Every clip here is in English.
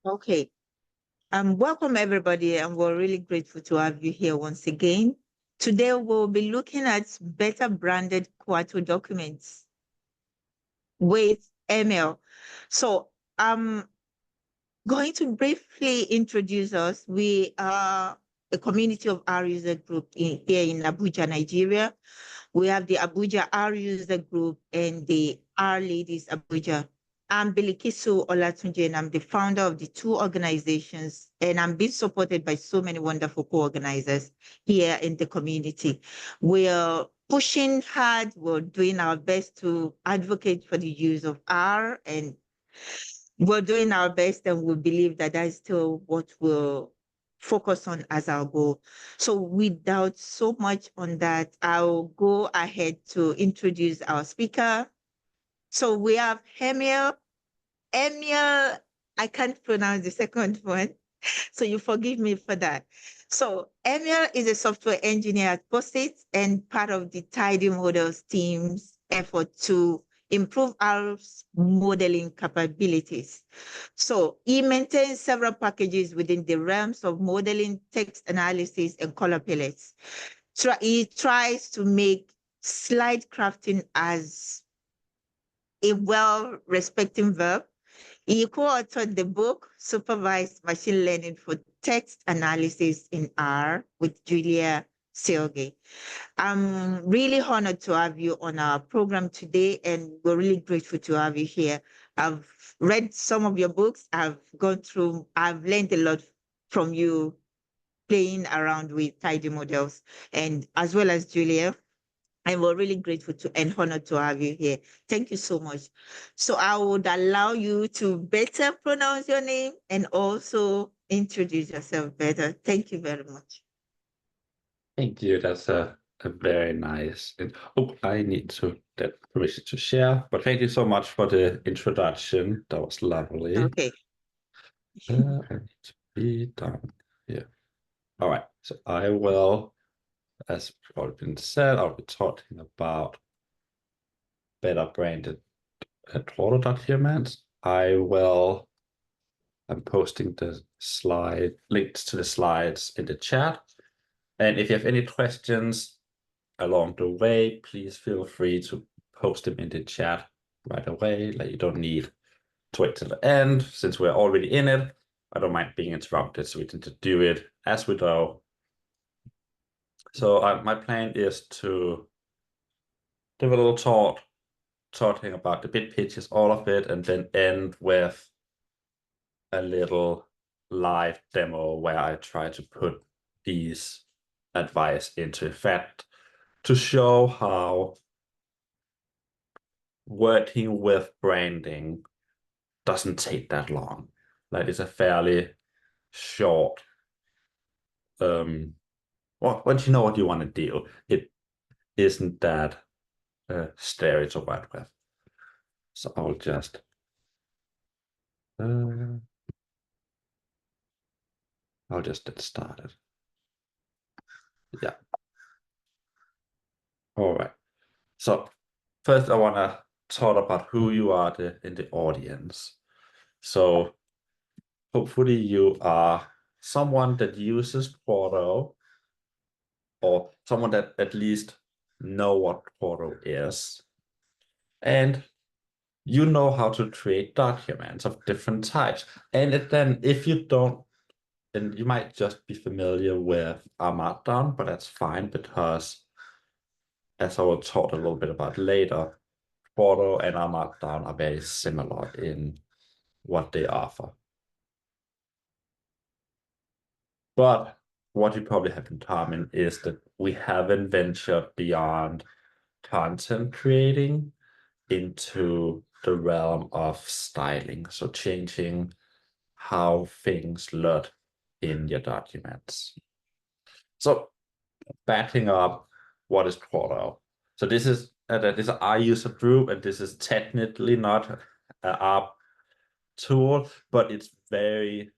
Okay. Welcome everybody, and we're really grateful to have you here once again. Today we'll be looking at better branded Quarto documents with Emil. So I'm going to briefly introduce us. We are a community of R user group here in Abuja, Nigeria. We have the Abuja R user group and the R Ladies Abuja. I'm Bilikisu Olatunji, and I'm the founder of the two organizations, and I'm being supported by so many wonderful co-organizers here in the community. We're pushing hard, we're doing our best to advocate for the use of R, and we're doing our best, and we believe that that is still what we'll focus on as our goal. So without so much on that, I'll go ahead to introduce our speaker. So we have Emil, I can't pronounce the second one, so you forgive me for that. So Emil is a software engineer at Posit and part of the tidymodels team's effort to improve our modeling capabilities. So he maintains several packages within the realms of modeling, text analysis, and color palettes. He tries to make slide crafting as a well-respecting verb. He co-authored the book, Supervised Machine Learning for Text Analysis in R with Julia Silge. I'm really honored to have you on our program today, and we're really grateful to have you here. I've read some of your books. I've learned a lot from you playing around with tidymodels, and as well as Julia. And we're really grateful and honored to have you here. Thank you so much. So I would allow you to better pronounce your name and also introduce yourself better. Thank you very much. Thank you. That's a very nice. Oh, I need to get permission to share. But thank you so much for the introduction. That was lovely. Okay. I need to be done here. All right. So I will, as already been said, I'll be talking about better branded Quarto documents. I'm posting the links to the slides in the chat. And if you have any questions along the way, please feel free to post them in the chat right away. Like, you don't need to wait till the end. Since we're already in it, I don't mind being interrupted, so we tend to do it as we go. So my plan is to do a little talking about the big pictures, all of it, and then end with a little live demo where I try to put these advice into effect to show how working with branding doesn't take that long. Like, it's a fairly short, well, once you know what you want to do, it isn't that scary to work with. So I'll just get started. Yeah. All right. So first I want to talk about who you are in the audience. So hopefully you are someone that uses Quarto, or someone that at least know what Quarto is. And you know how to create documents of different types. And then if you don't, then you might just be familiar with Markdown, but that's fine, because as I will talk a little bit about later, Quarto and Markdown are very similar in what they offer. But what you probably have in common is that we haven't ventured beyond content creating into the realm of styling, so changing how things look in your documents. So backing up, what is Quarto? So this is an R user group, and this is technically not an R tool, but it's very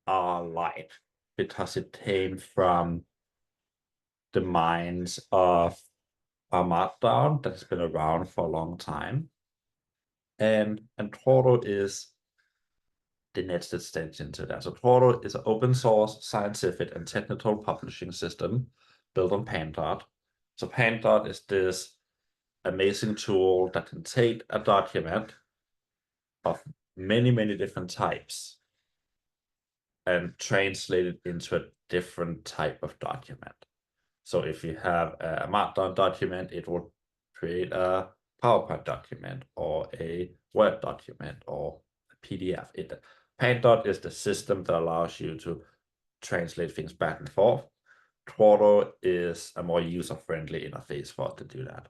R-like because it came from the minds of a Markdown that has been around for a long time. And Quarto is the next extension to that. So Quarto is an open source scientific and technical publishing system built on Pandas. So Pandas is this amazing tool that can take a document of many different types and translate it into a different type of document. So if you have a Markdown document, it will create a PowerPoint document or a Word document or a PDF. Pandas is the system that allows you to translate things back and forth. Quarto is a more user-friendly interface for us to do that.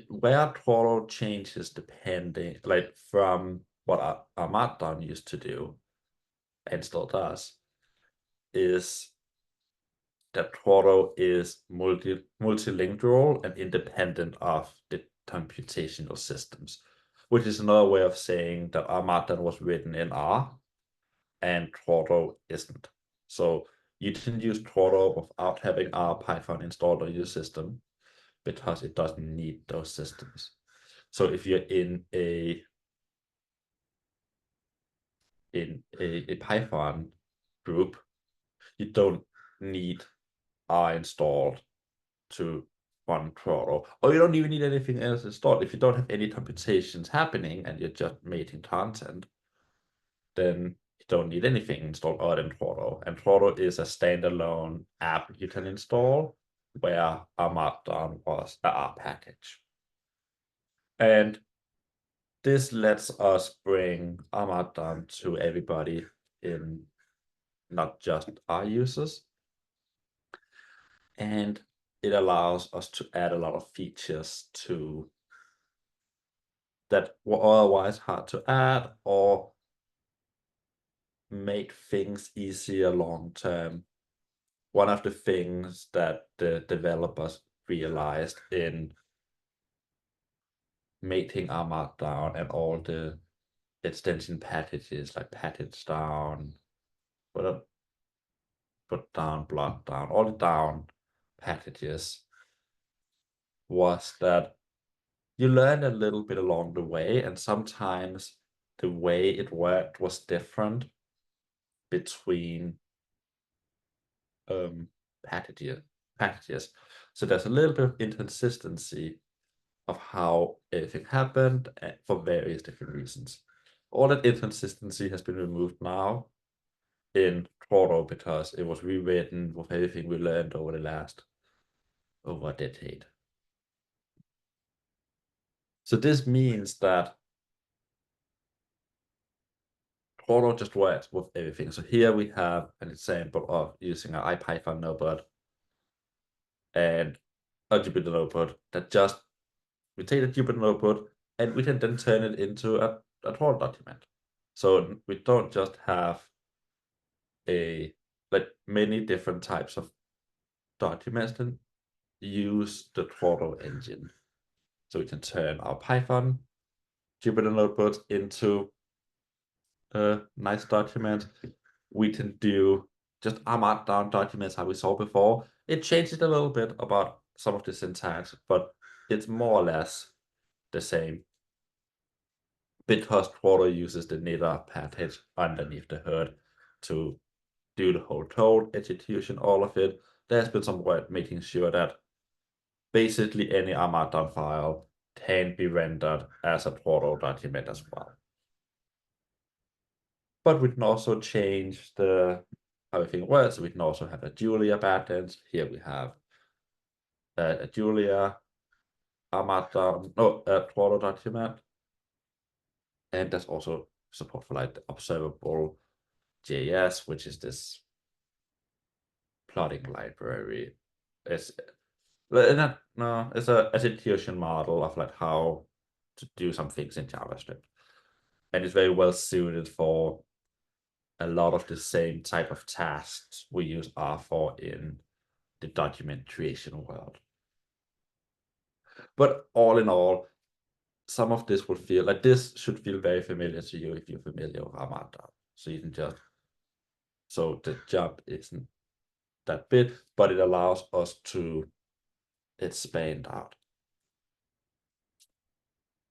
Where Quarto changes depending, like from what our Markdown used to do and still does, is that Quarto is multilingual and independent of the computational systems, which is another way of saying that our Markdown was written in R and Quarto isn't. So you can use Quarto without having R Python installed on your system because it doesn't need those systems. So if you're in a Python group, you don't need R installed to run Quarto, or you don't even need anything else installed. If you don't have any computations happening and you're just making content, then you don't need anything installed other than Quarto. And Quarto is a standalone app you can install where our Markdown was a R package. And this lets us bring our Markdown to everybody, in not just our users. And it allows us to add a lot of features to that were otherwise hard to add, or make things easier long term. One of the things that the developers realized in making our Markdown and all the extension packages like package down, put down, block down, all the down packages, was that you learn a little bit along the way, and sometimes the way it worked was different between packages. So there's a little bit of inconsistency of how everything happened for various different reasons. All that inconsistency has been removed now in Quarto because it was rewritten with everything we learned over a decade. So this means that Quarto just works with everything. So here we have an example of using an IPython notebook and a Jupyter notebook that just, we take the Jupyter notebook and we can then turn it into a Quarto document. So we don't just have like many different types of documents that use the Quarto engine. So we can turn our Python Jupyter notebooks into a nice document. We can do just our Markdown documents how we saw before. It changes a little bit about some of the syntax, but it's more or less the same because Quarto uses the knitr package underneath the hood to do the whole code execution, all of it. There's been some work making sure that basically any Markdown file can be rendered as a Quarto document as well. But we can also change how everything works. So we can also have a Julia backend. Here we have a Julia, a Quarto document. And there's also support for like the observable JS, which is this plotting library. It's an execution model of like how to do some things in JavaScript. And it's very well suited for a lot of the same type of tasks we use R for in the document creation world. But all in all, some of this will feel like this should feel very familiar to you if you're familiar with our Markdown. So you can just, so the jump isn't that big, but it allows us to expand out.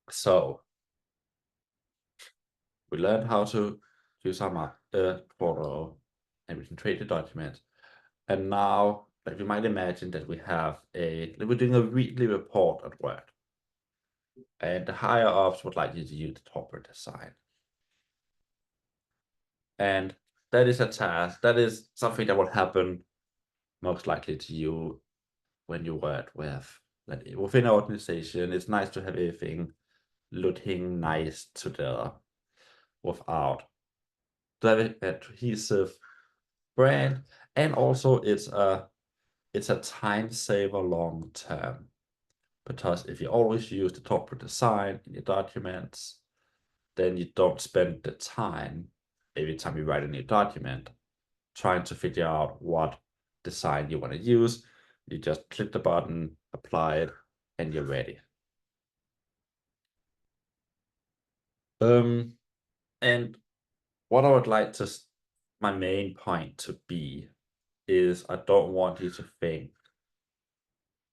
So we learned how to use our Quarto, and we can create the document. And now, like you might imagine that we're doing a weekly report at work. And the higher ups would like you to use the corporate design. And that is a task, that is something that will happen most likely to you when you work with, like within an organization. It's nice to have everything looking nice together without the adhesive brand. And also it's a time saver long term, because if you always use the corporate design in your documents, then you don't spend the time every time you write a new document trying to figure out what design you want to use. You just click the button, apply it, and you're ready. And what I would like to, my main point to be, is I don't want you to think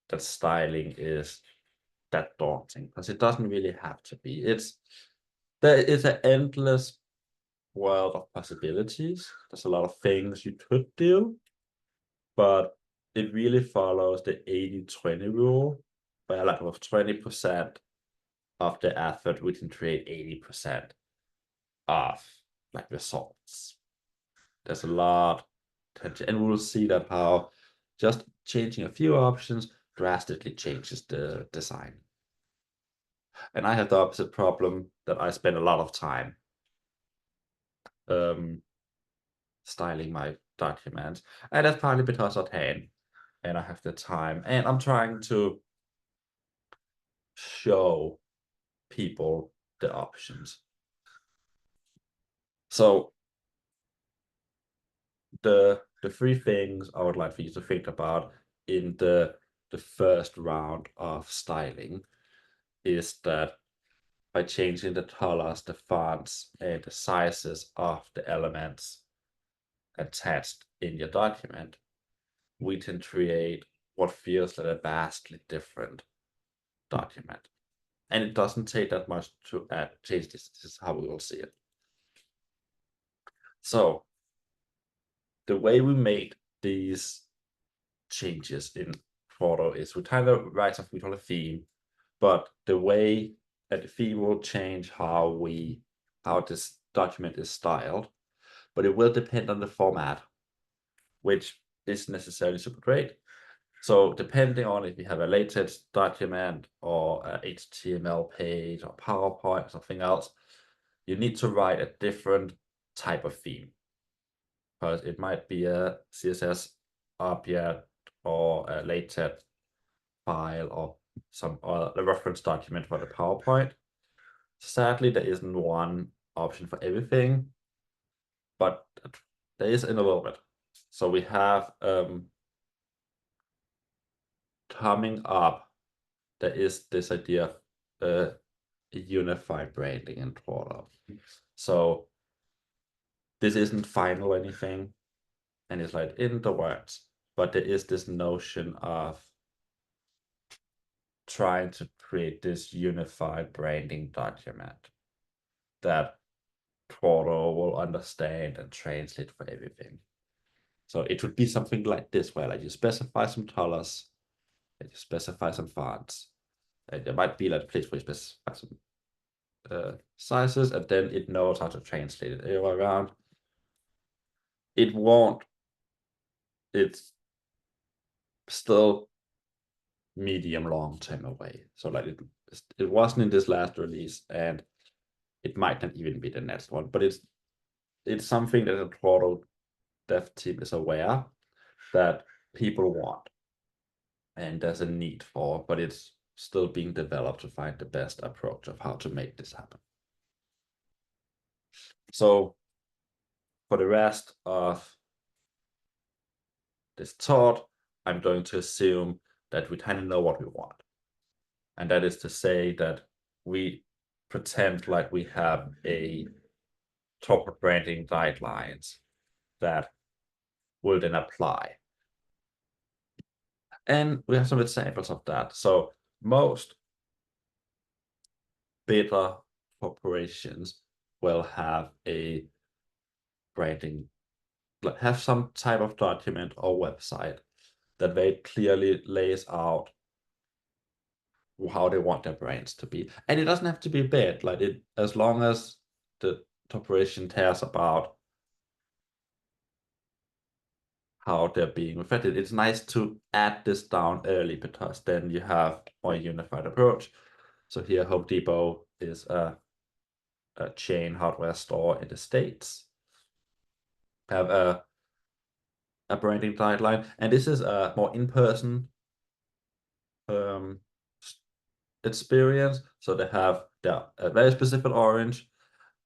that styling is that daunting, because it doesn't really have to be. There is an endless world of possibilities. There's a lot of things you could do, but it really follows the 80-20 rule, where like with 20% of the effort, we can create 80% of like results. There's a lot, and we'll see that how just changing a few options drastically changes the design. And I have the opposite problem, that I spend a lot of time styling my documents, and that's partly because I can, and I have the time, and I'm trying to show people the options. So the three things I would like for you to think about in the first round of styling is that by changing the colors, the fonts, and the sizes of the elements attached in your document, we can create what feels like a vastly different document. And it doesn't take that much to change this. This is how we will see it. So the way we made these changes in Quarto is we kind of write something we call a theme, but the way that the theme will change how this document is styled, but it will depend on the format, which isn't necessarily super great. So depending on if you have a LaTeX document or a HTML page or PowerPoint or something else, you need to write a different type of theme, because it might be a CSS object or a LaTeX file or some a reference document for the PowerPoint. Sadly, there isn't one option for everything, but there is in a little bit. So we have coming up, there is this idea of unified branding in Quarto. So this isn't final or anything, and it's like in the works, but there is this notion of trying to create this unified branding document that Quarto will understand and translate for everything. So it would be something like this, where like you specify some colors, and you specify some fonts, and there might be like a place where you specify some sizes, and then it knows how to translate it all around. It won't. It's still medium long term away. So like it wasn't in this last release, and it might not even be the next one. But it's something that the Quarto dev team is aware that people want, and there's a need for, but it's still being developed to find the best approach of how to make this happen. So for the rest of this talk, I'm going to assume that we kind of know what we want. And that is to say that we pretend like we have a corporate branding guidelines that will then apply. And we have some examples of that. So most beta corporations will have a branding, have some type of document or website that very clearly lays out how they want their brands to be. And it doesn't have to be bad, like it, as long as the corporation cares about how they're being reflected. It's nice to add this down early because then you have more unified approach. So here Home Depot is a chain hardware store in the States. Have a branding guideline, and this is a more in-person experience. So they have a very specific orange,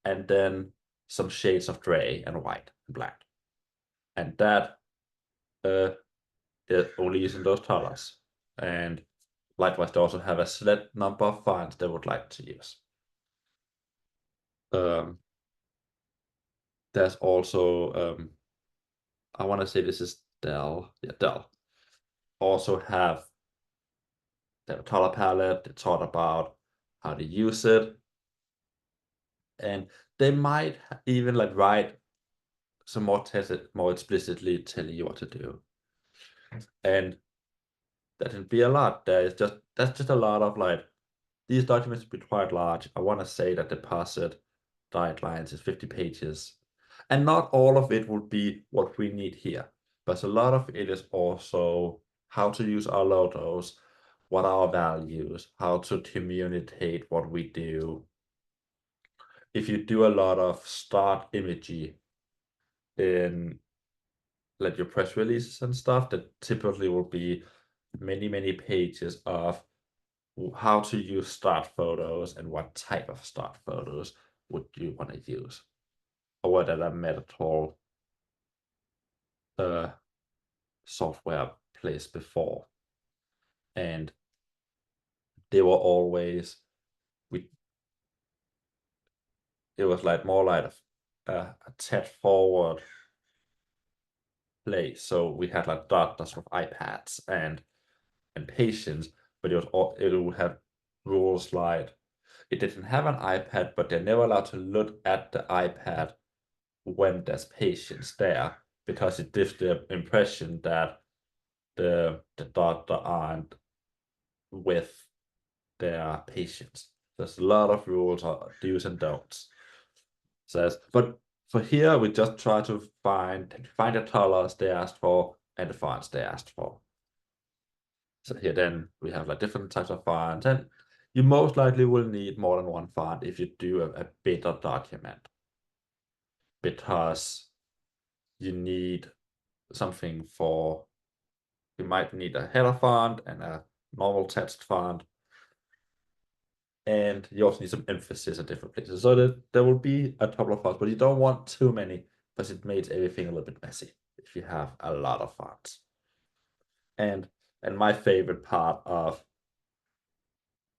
and then some shades of gray and white and black, and that is only using those colors. And likewise, they also have a select number of fonts they would like to use. There's also I want to say this is Dell. Yeah, Dell also have their color palette. They taught about how to use it, and they might even like write some more tests more explicitly telling you what to do. And that can be a lot. That's just a lot of like these documents be quite large. I want to say that the Posit guidelines is 50 pages, and not all of it would be what we need here, but a lot of it is also how to use our logos, what are our values, how to communicate what we do. If you do a lot of stock imagery in like your press releases and stuff, that typically will be many pages of how to use stock photos and what type of stock photos would you want to use, or what other medical software plays before. And they were always it was like more like a TED forward place. So we had like doctors with iPads and patients, but it would have rules like it didn't have an iPad, but they're never allowed to look at the iPad when there's patients there, because it gives the impression that the doctor aren't with their patients. There's a lot of rules, do's and don'ts. Says, but for here we just try to find the colors they asked for and the fonts they asked for. So here then we have like different types of fonts, and you most likely will need more than one font if you do a bigger document, because you need something for, you might need a header font and a normal text font, and you also need some emphasis at different places. So there will be a couple of fonts, but you don't want too many because it makes everything a little bit messy if you have a lot of fonts. And my favorite part of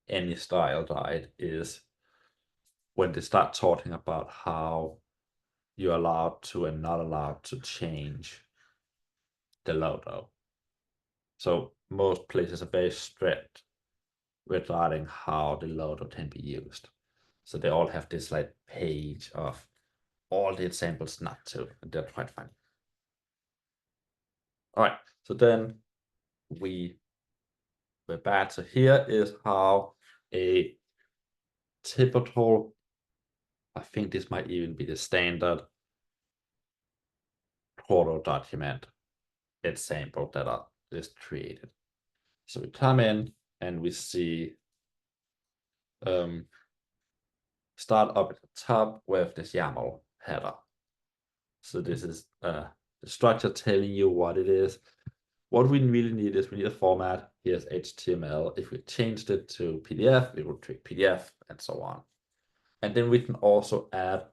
any style guide is when they start talking about how you're allowed to and not allowed to change the logo. So most places are very strict regarding how the logo can be used. So they all have this like page of all the examples not to, and they're quite funny. All right, so then we're back. So here is how a typical, I think this might even be the standard quarto document example that is created. So we come in and we see start up at the top with this YAML header. So this is the structure telling you what it is. What we really need is we need a format. Here's HTML. If we changed it to PDF, it would create PDF and so on. And then we can also add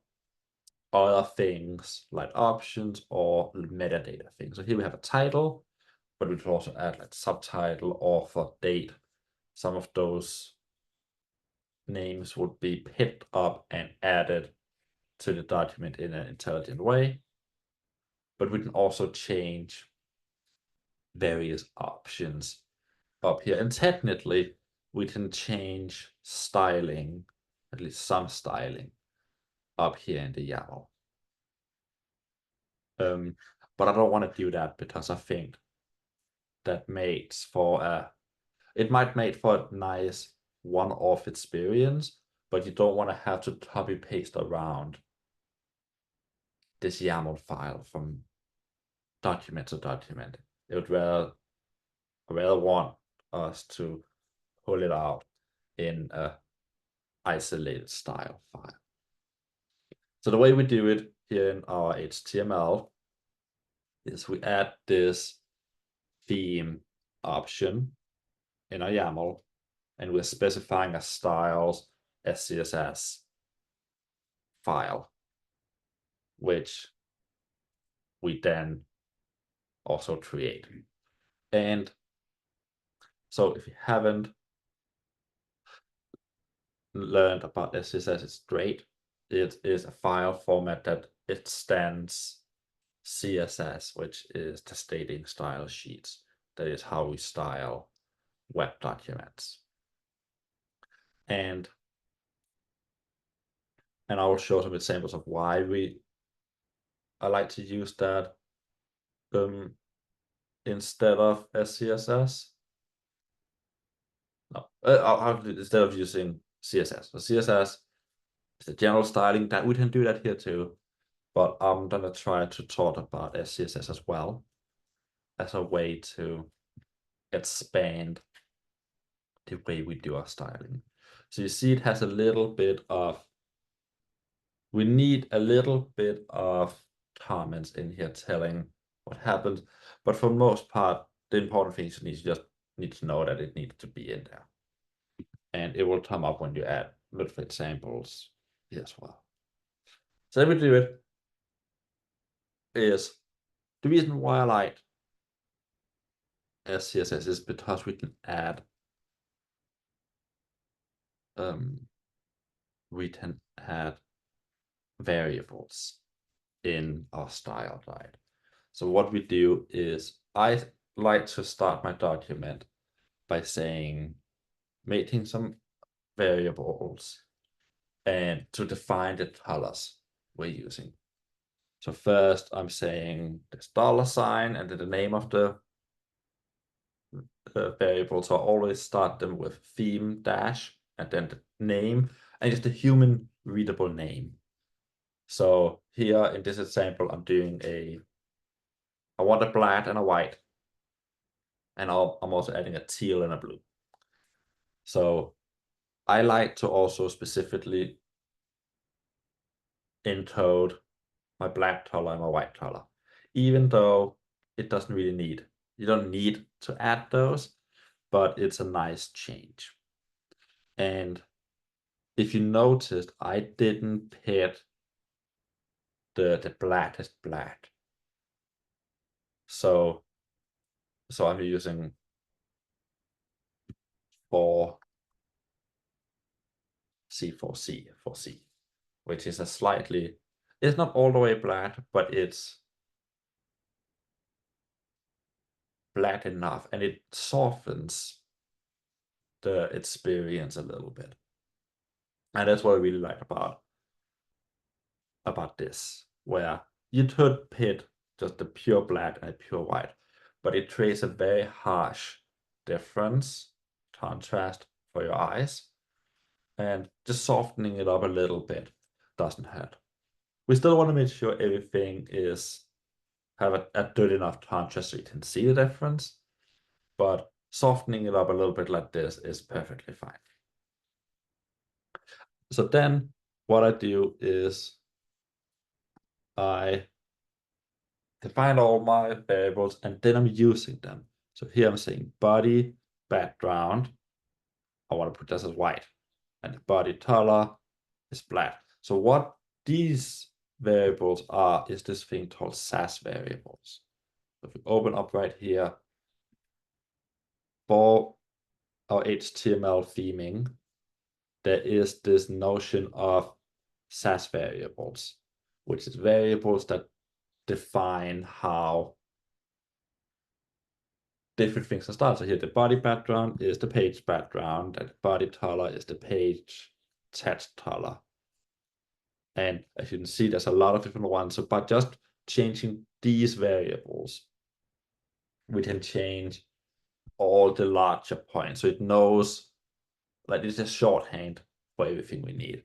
other things like options or metadata things. So here we have a title, but we can also add like subtitle, author, date. Some of those names would be picked up and added to the document in an intelligent way. But we can also change various options up here. And technically, we can change styling, at least some styling. up here in the YAML. But I don't want to do that because I think that makes for it might make for a nice one-off experience, but you don't want to have to copy paste around this YAML file from document to document. It would rather want us to pull it out in a isolated style file. So the way we do it here in our HTML is we add this theme option in our YAML, and we're specifying a styles SCSS file, which we then also create. And so if you haven't learned about SCSS, it's great. It is a file format that extends CSS, which is the stating style sheets. That is how we style web documents. And I will show some examples of why I like to use that instead of SCSS. No, instead of using CSS. So CSS is the general styling that we can do that here too, but I'm gonna try to talk about SCSS as well as a way to expand the way we do our styling. So you see it has a little bit of, we need a little bit of comments in here telling what happens, but for the most part, the important thing is you just need to know that it needs to be in there. And it will come up when you add little examples here as well. So let me do it is, the reason why I like SCSS is because we can add variables in our style guide. So what we do is I like to start my document by saying, making some variables and to define the colors we're using. So first I'm saying this $sign and then the name of the variable. So I always start them with theme dash and then the name and just a human readable name. So here in this example, I'm doing I want a black and a white, and I'm also adding a teal and a blue. So I like to also specifically encode my black color and my white color, even though it doesn't really need, you don't need to add those, but it's a nice change. And if you noticed, I didn't pit the black as black. So I'm using for C4C, which is a slightly, it's not all the way black, but it's black enough and it softens the experience a little bit. And that's what I really like about this, where you could pit just the pure black and pure white, but it creates a very harsh difference, contrast for your eyes, and just softening it up a little bit doesn't hurt. We still want to make sure everything have a good enough contrast so you can see the difference, but softening it up a little bit like this is perfectly fine. So then what I do is I define all my variables and then I'm using them. So here I'm saying body background, I want to put this as white, and the body color is black. So what these variables are is this thing called SAS variables. So if we open up right here, for our HTML theming, there is this notion of SAS variables, which is variables that define how different things are styled. So here the body background is the page background, and the body color is the page text color. And as you can see, there's a lot of different ones. So by just changing these variables, we can change all the larger points. So it knows, like, it's a shorthand for everything we need.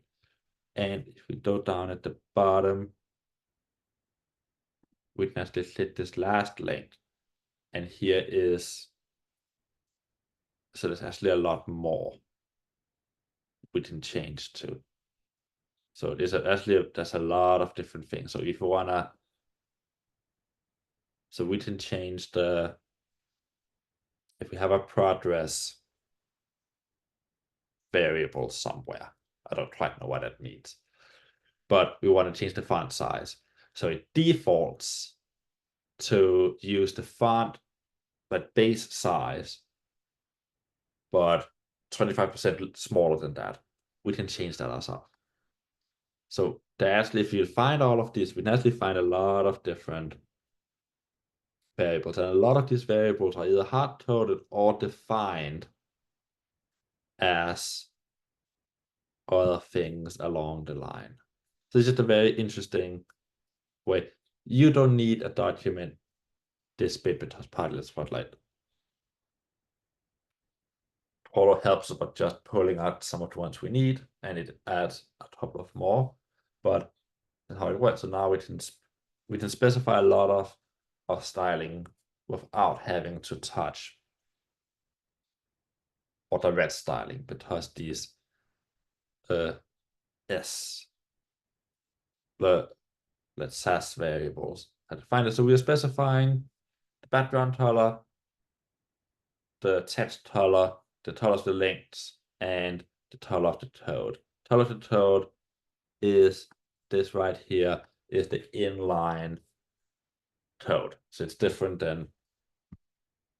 And if we go down at the bottom, we can actually click this last link. And here is, so there's actually a lot more we can change to. So there's a lot of different things. So if you wanna, so we can change the, if we have a progress variable somewhere, I don't quite know what that means, but we want to change the font size. So it defaults to use the font, but base size, but 25% smaller than that. We can change that ourselves. So actually, if you find all of these, we can actually find a lot of different variables, and a lot of these variables are either hard-coded or defined as other things along the line. So it's just a very interesting way. You don't need a document this big because Pilot Spotlight Polo helps us by just pulling out some of the ones we need, and it adds a couple of more. But that's how it works. So now we can specify a lot of styling without having to touch or direct styling, because these the SAS variables are defined. So we are specifying the background color, the text color, the color of the links, and the color of the toad. Color of the toad is this right here, is the inline toad. So it's different than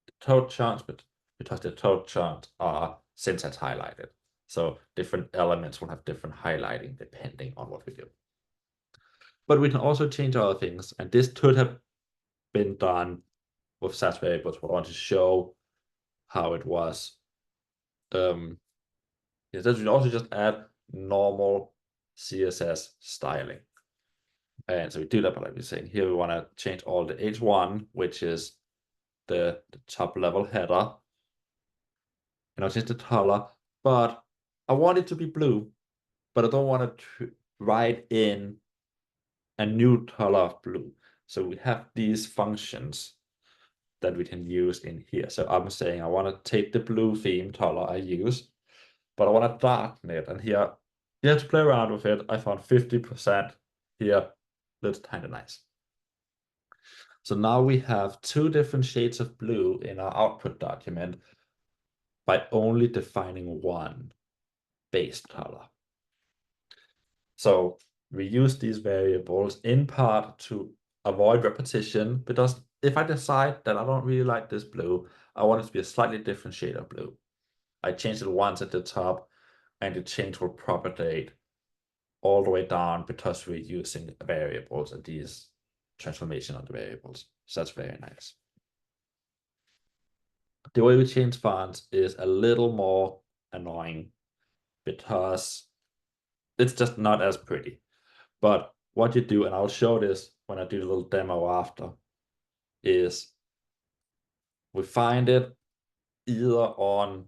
the toad chunks, but because the toad chunks are syntax highlighted. So different elements will have different highlighting depending on what we do. But we can also change other things, and this could have been done with SAS variables, but I want to show how it was. Yes, we can also just add normal CSS styling. And so we do that by like we're saying here, we want to change all the H1, which is the top level header. And I'll change the color, but I want it to be blue, but I don't want to write in a new color of blue. So we have these functions that we can use in here. So I'm saying I want to take the blue theme color I use, but I want to darken it. And here you have to play around with it. I found 50% here. That's kind of nice. So now we have two different shades of blue in our output document by only defining one base color. So we use these variables in part to avoid repetition, because if I decide that I don't really like this blue, I want it to be a slightly different shade of blue. I changed it once at the top, and the change will propagate all the way down because we're using variables and these transformation of the variables. So that's very nice. The way we change fonts is a little more annoying because it's just not as pretty. But what you do, and I'll show this when I do the little demo after, is we find it either on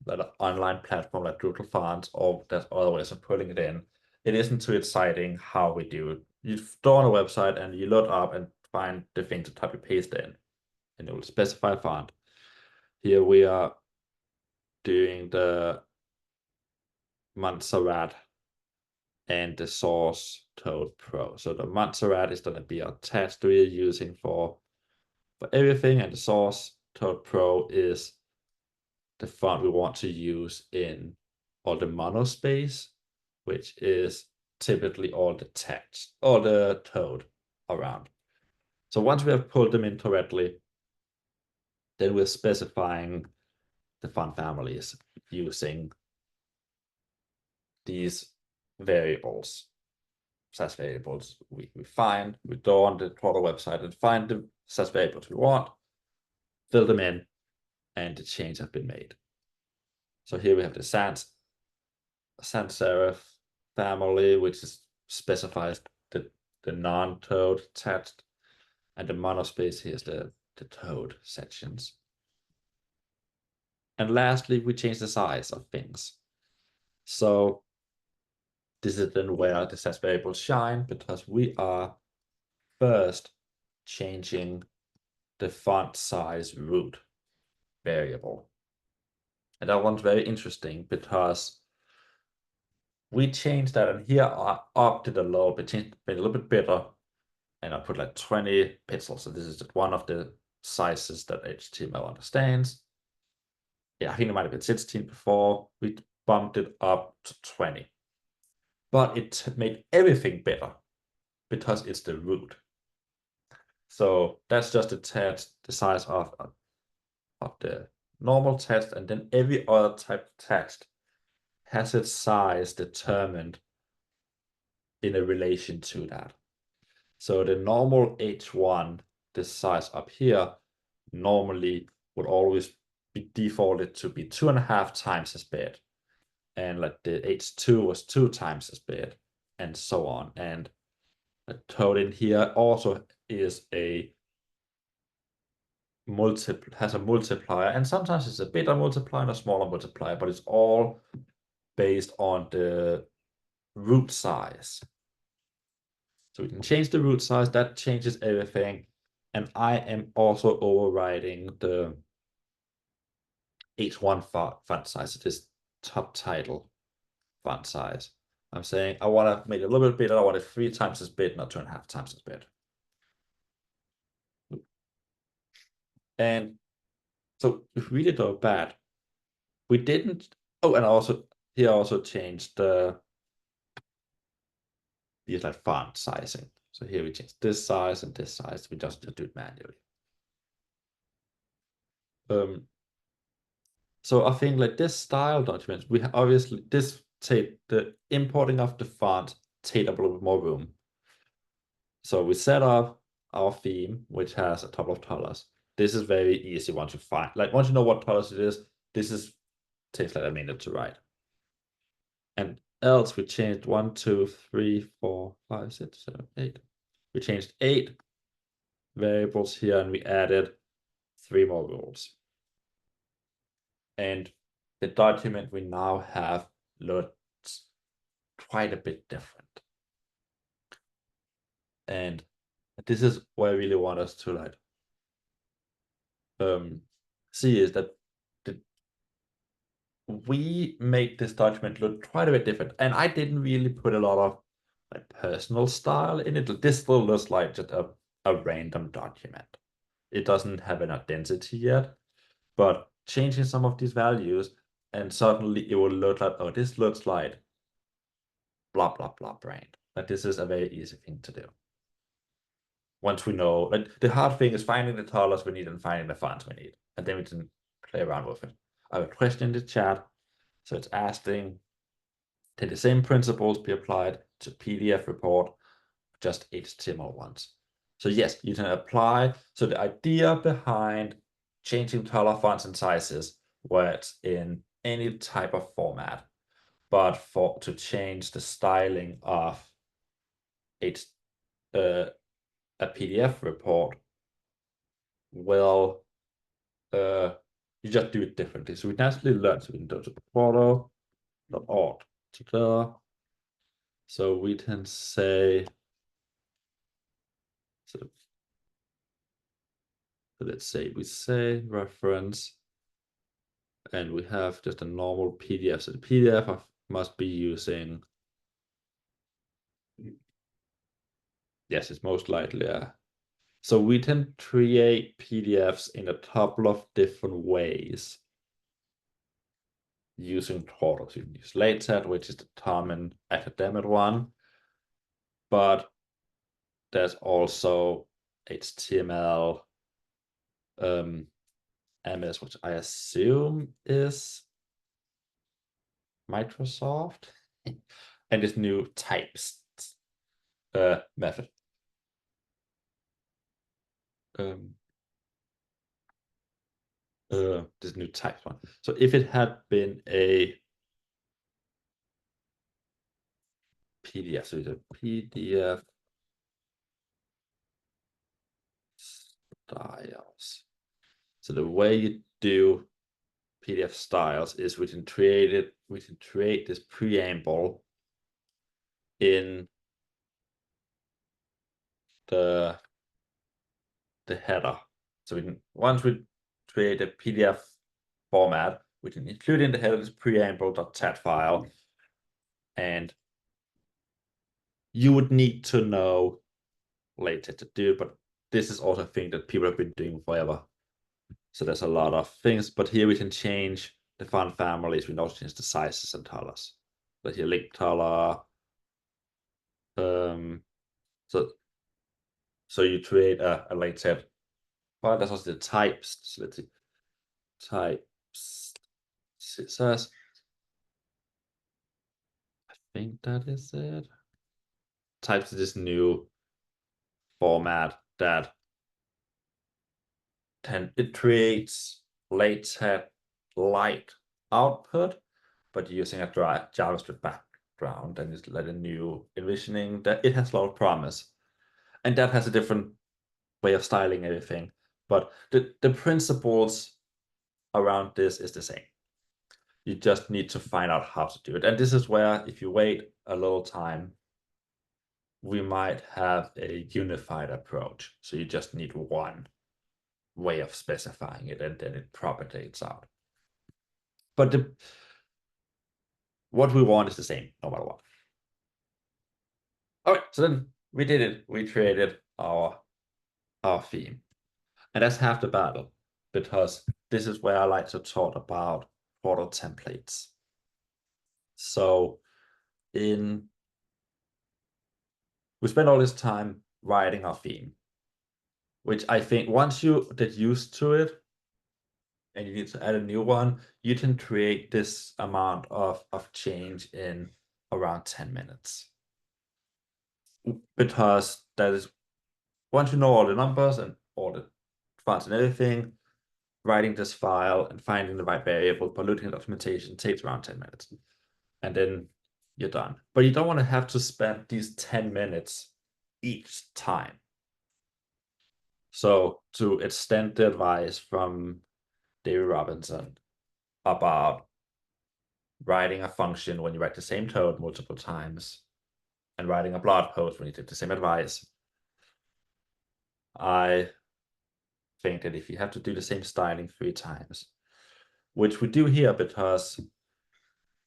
an online platform like Google Fonts, or there's other ways of putting it in. It isn't too exciting how we do it. You go on a website and you load up and find the thing to copy paste in, and it will specify font. Here we are doing the Montserrat and the source Toad Pro. So the Montserrat is going to be our text we're using for everything, and the source Toad Pro is the font we want to use in all the monospace, which is typically all the text or the toad around. So once we have pulled them in correctly, then we're specifying the font families using these variables, SAS variables. We go on the Quarto website and find the SAS variables we want, fill them in, and the changes have been made. So here we have the sans serif family, which is specifies the non-toad text, and the monospace here is the toad sections. And lastly, we change the size of things. So this is then where the set variables shine, because we are first changing the font size root variable. And that one's very interesting because we changed that, and here I opted a little bit, changed it a little bit better, and I put like 20 pixels. So this is one of the sizes that HTML understands. Yeah, I think it might have been 16 before. We bumped it up to 20. But it made everything better because it's the root. So that's just the text, the size of the normal text, and then every other type of text has its size determined in a relation to that. So the normal H1, this size up here, normally would always be defaulted to be 2.5 times as big. And like the H2 was 2 times as big, and so on. And a toad in here also is a has a multiplier, and sometimes it's a bigger multiplier and a smaller multiplier, but it's all based on the root size. So we can change the root size, that changes everything. And I am also overriding the H1 font size, this top title font size. I'm saying I want to make it a little bit bigger. I want it 3 times as big, not 2.5 times as big. And so if we did go bad, we didn't. Oh, and also here I also changed these like font sizing. So here we change this size and this size. We just do it manually. So I think like this style document, we obviously this take the importing of the font take up a little bit more room. So we set up our theme, which has a couple of colors. This is very easy once you find, like once you know what colors it is, this takes like a minute to write. And else we changed 1, 2, 3, 4, 5, 6, 7, 8. We changed 8 variables here, and we added 3 more rules. And the document we now have looks quite a bit different. And this is what I really want us to like see, is that we made this document look quite a bit different. And I didn't really put a lot of like personal style in it. This still looks like just a random document. It doesn't have an identity yet, but changing some of these values, and suddenly it will look like, oh, this looks like blah, blah, blah brand. Like this is a very easy thing to do. Once we know, like the hard thing is finding the colors we need and finding the fonts we need. And then we can play around with it. I have a question in the chat. So it's asking, can the same principles be applied to PDF report, just HTML ones? So yes, you can apply. So the idea behind changing color fonts and sizes works in any type of format, but to change the styling of a PDF report, well, you just do it differently. So we naturally learn. So we can go to quarto.org. So we can say, so let's say we say reference, and we have just a normal PDF. So the PDF must be using, yes, it's most likely so we can create PDFs in a couple of different ways using Quarto. So you can use LaTeX, which is the common academic one, but there's also HTML, MS, which I assume is Microsoft, and this new types method. This new types one. So if it had been a PDF. So it's a PDF styles. So the way you do PDF styles is we can create this preamble in the header. So we can, once we create a PDF format, we can include in the header this preamble.tat file. And you would need to know later to do, but this is also a thing that people have been doing forever. So there's a lot of things, but here we can change the font families. We can also change the sizes and colors. But here, link color. So you create a latent file. That's also the types. So let's see. Types. Scissors. I think that is it. Types is this new format that it creates latent light output, but using a JavaScript background, and it's like a new envisioning that it has a lot of promise. And that has a different way of styling everything. But the principles around this is the same. You just need to find out how to do it. And this is where, if you wait a little time, we might have a unified approach. So you just need one way of specifying it, and then it propagates out. But what we want is the same, no matter what. All right, so then we did it. We created our theme. And that's half the battle, because this is where I like to talk about Quarto templates. So we spent all this time writing our theme, which I think once you get used to it and you need to add a new one, you can create this amount of change in around 10 minutes. Because that is, once you know all the numbers and all the fonts and everything, writing this file and finding the right variable, polluting the documentation takes around 10 minutes. And then you're done. But you don't want to have to spend these 10 minutes each time. So to extend the advice from David Robinson about writing a function when you write the same code multiple times and writing a blog post when you take the same advice, I think that if you have to do the same styling 3 times, which we do here because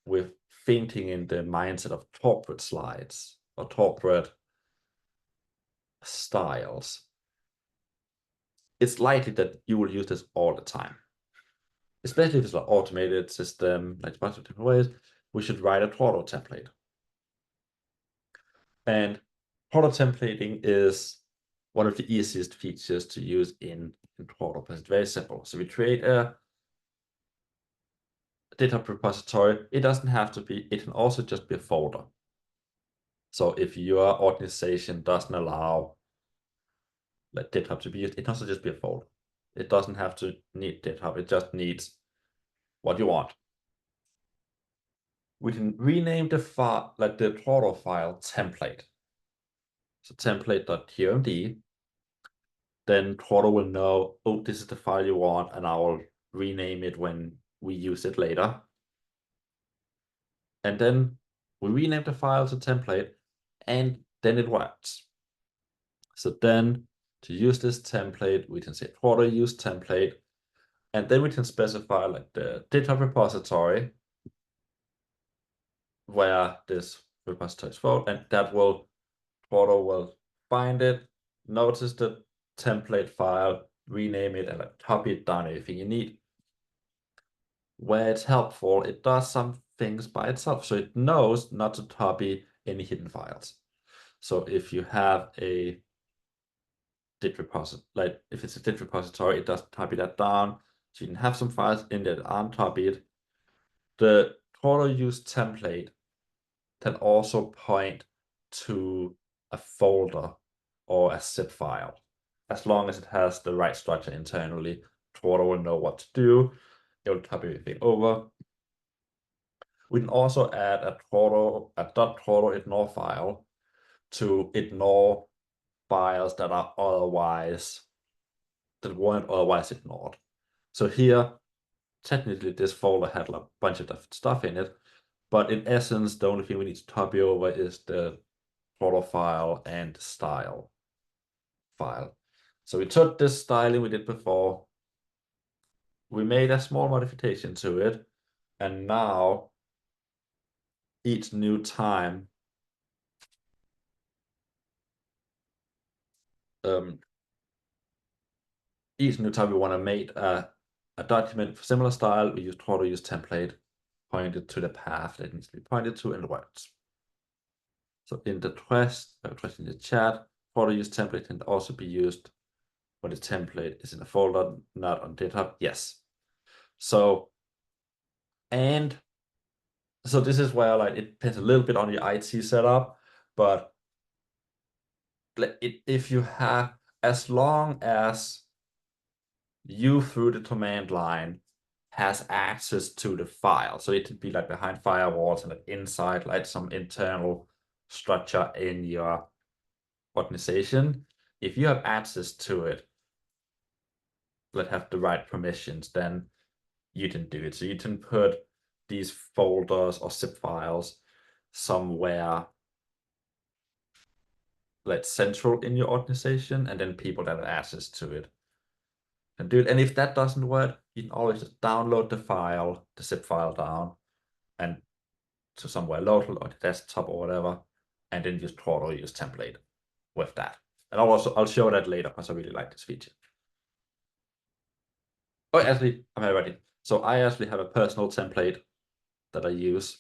we're thinking in the mindset of corporate slides or corporate styles, it's likely that you will use this all the time. Especially if it's an automated system, like a bunch of different ways, we should write a Quarto template. And Quarto templating is one of the easiest features to use in Quarto, because it's very simple. So we create a GitHub repository. It doesn't have to be, it can also just be a folder. So if your organization doesn't allow like GitHub to be used, it can also just be a folder. It doesn't have to need GitHub, it just needs what you want. We can rename the file, like the Quarto file template. So template.tmd. Then Quarto will know, oh, this is the file you want, and I will rename it when we use it later. And then we rename the file to template, and then it works. So then to use this template, we can say Quarto use template, and then we can specify like the GitHub repository where this repository is found, and that will, Quarto will find it, notice the template file, rename it, and like copy it down everything you need. Where it's helpful, it does some things by itself. So it knows not to copy any hidden files. So if you have a Git repository, like if it's a Git repository, it doesn't copy that down. So you can have some files in there that aren't copied. The Quarto use template can also point to a folder or a zip file. As long as it has the right structure internally, Quarto will know what to do. It will copy everything over. We can also add a .Throttle ignore file to ignore files that weren't otherwise ignored. So here, technically this folder had a bunch of different stuff in it, but in essence, the only thing we need to copy over is the throttle file and style file. So we took this styling we did before, we made a small modification to it, and now each new time we want to make a document for similar style, we use throttle use template pointed to the path that needs to be pointed to in the words. So in the request in the chat, throttle use template can also be used when the template is in a folder, not on GitHub. Yes. So, and so this is where like it depends a little bit on your IT setup, but if you have, as long as you through the command line has access to the file, so it could be like behind firewalls and like inside like some internal structure in your organization, if you have access to it, that have the right permissions, then you can do it. So you can put these folders or zip files somewhere like central in your organization, and then people that have access to it can do it. And if that doesn't work, you can always just download the zip file down and to somewhere local or the desktop or whatever, and then use throttle use template with that. And I'll show that later because I really like this feature. Oh, actually, I'm ready. So I actually have a personal template that I use.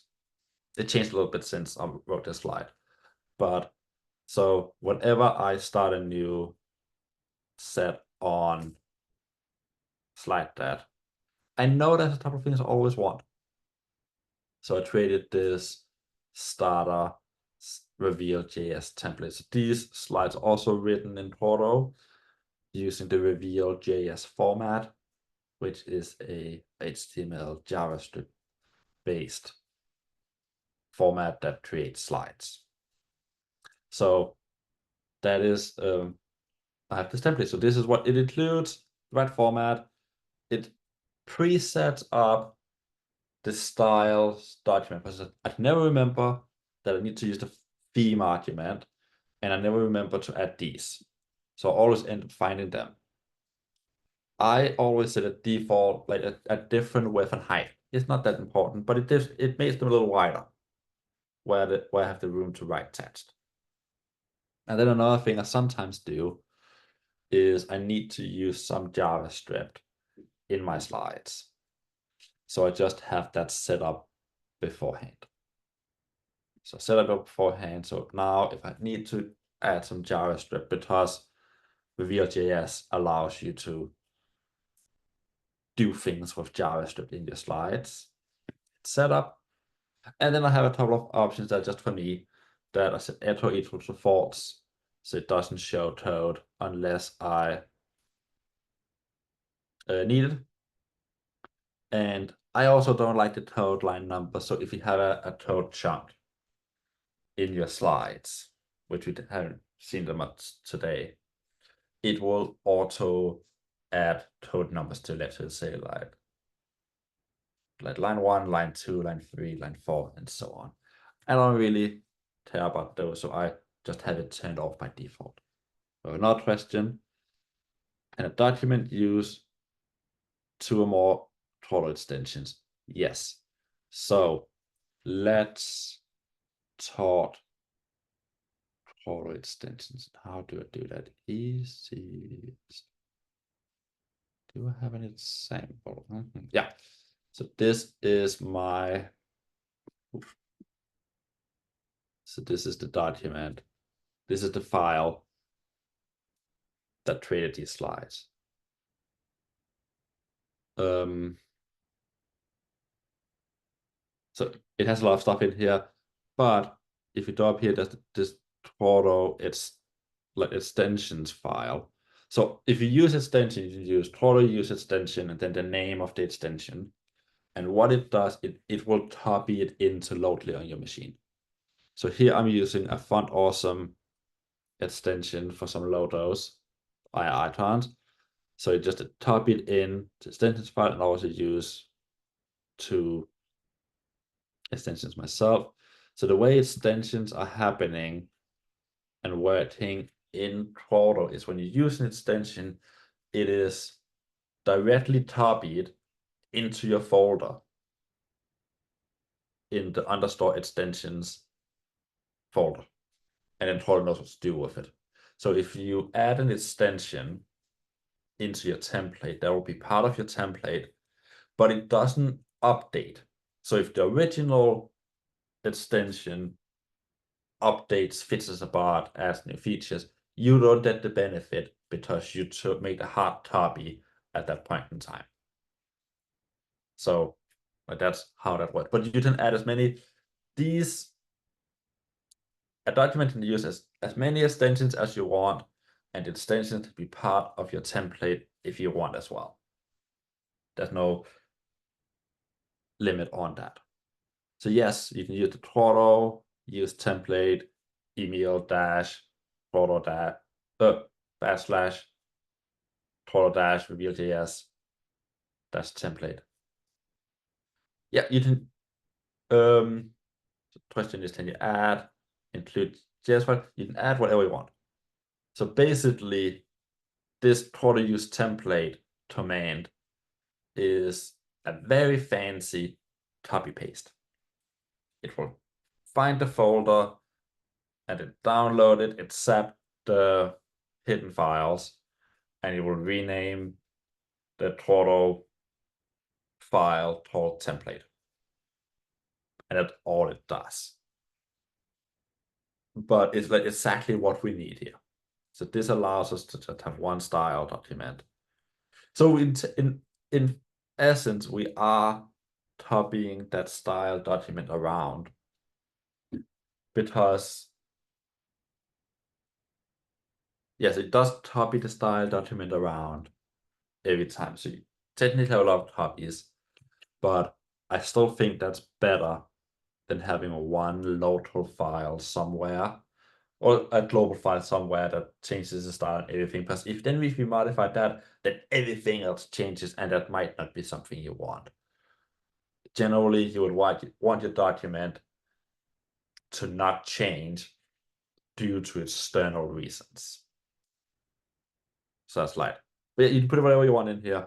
It changed a little bit since I wrote this slide. But so whenever I start a new set on slide that, I know there's a couple of things I always want. So I created this starter reveal.js template. So these slides are also written in Throttle using the reveal.js format, which is a HTML JavaScript based format that creates slides. So that is, I have this template. So this is what it includes, the right format. It presets up the styles document, because I never remember that I need to use the theme argument, and I never remember to add these. So I always end up finding them. I always set a default, like a different width and height. It's not that important, but it makes them a little wider where I have the room to write text. And then another thing I sometimes do is I need to use some JavaScript in my slides. So I just have that set up beforehand. So set it up beforehand. So now if I need to add some JavaScript, because Reveal.js allows you to do things with JavaScript in your slides, it's set up. And then I have a couple of options that are just for me, that I set echo equal to false, so it doesn't show code unless I need it. And I also don't like the code line number. So if you have a code chunk in your slides, which we haven't seen that much today, it will auto add code numbers to it. So say like line 1, line 2, line 3, line 4, and so on. I don't really care about those, so I just have it turned off by default. So another question, can a document use 2 or more throttle extensions? Yes. So let's talk throttle extensions. How do I do that? Easy. Do I have an example? Yeah. So this is my. So this is the document. This is the file that created these slides. So it has a lot of stuff in here, but if you go up here, there's this throttle, it's like extensions file. So if you use extension, you can use throttle use extension and then the name of the extension. And what it does, it will copy it into Loadly on your machine. So here I'm using a font awesome extension for some logos via icons. So it just copy it in to extensions file and also use two extensions myself. So the way extensions are happening and working in Quarto is when you use an extension, it is directly copied into your folder in the underscore extensions folder, and then Quarto knows what to do with it. So if you add an extension into your template, that will be part of your template, but it doesn't update. So if the original extension updates, fixes a part, adds new features, you don't get the benefit because you made a hard copy at that point in time. So that's how that works. But you can add as many a document can use as many extensions as you want, and the extensions can be part of your template if you want as well. There's no limit on that. So yes, you can use the Quarto, use template, Emil dash, Quarto dash, backslash, Quarto dash, reveal.js, dash template. Yeah, you can, the question is, can you add, include JS file? You can add whatever you want. So basically, this Quarto use template command is a very fancy copy paste. It will find the folder and then download it, accept the hidden files, and it will rename the Quarto file called template. And that's all it does. But it's like exactly what we need here. So this allows us to just have one style document. So in essence, we are copying that style document around because yes, it does copy the style document around every time. So you technically have a lot of copies, but I still think that's better than having one local file somewhere or a global file somewhere that changes the style and everything. Because if we modify that, then everything else changes, and that might not be something you want. Generally, you would want your document to not change due to external reasons. So that's light. But yeah, you can put whatever you want in here.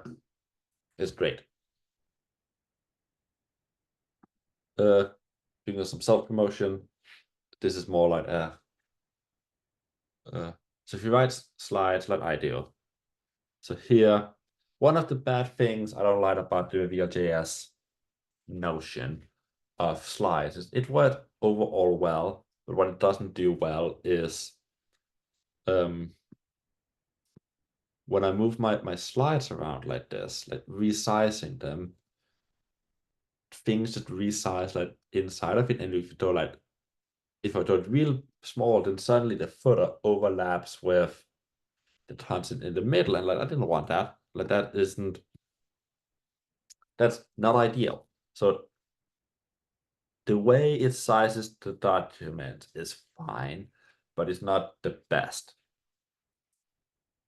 It's great. Doing some self-promotion. This is more like so if you write slides like I do. So here, one of the bad things I don't like about the reveal.js notion of slides is it works overall well, but what it doesn't do well is when I move my slides around like this, like resizing them, things that resize like inside of it, and if I do it real small, then suddenly the footer overlaps with the content in the middle, and like I didn't want that. Like that's not ideal. So the way it sizes the document is fine, but it's not the best.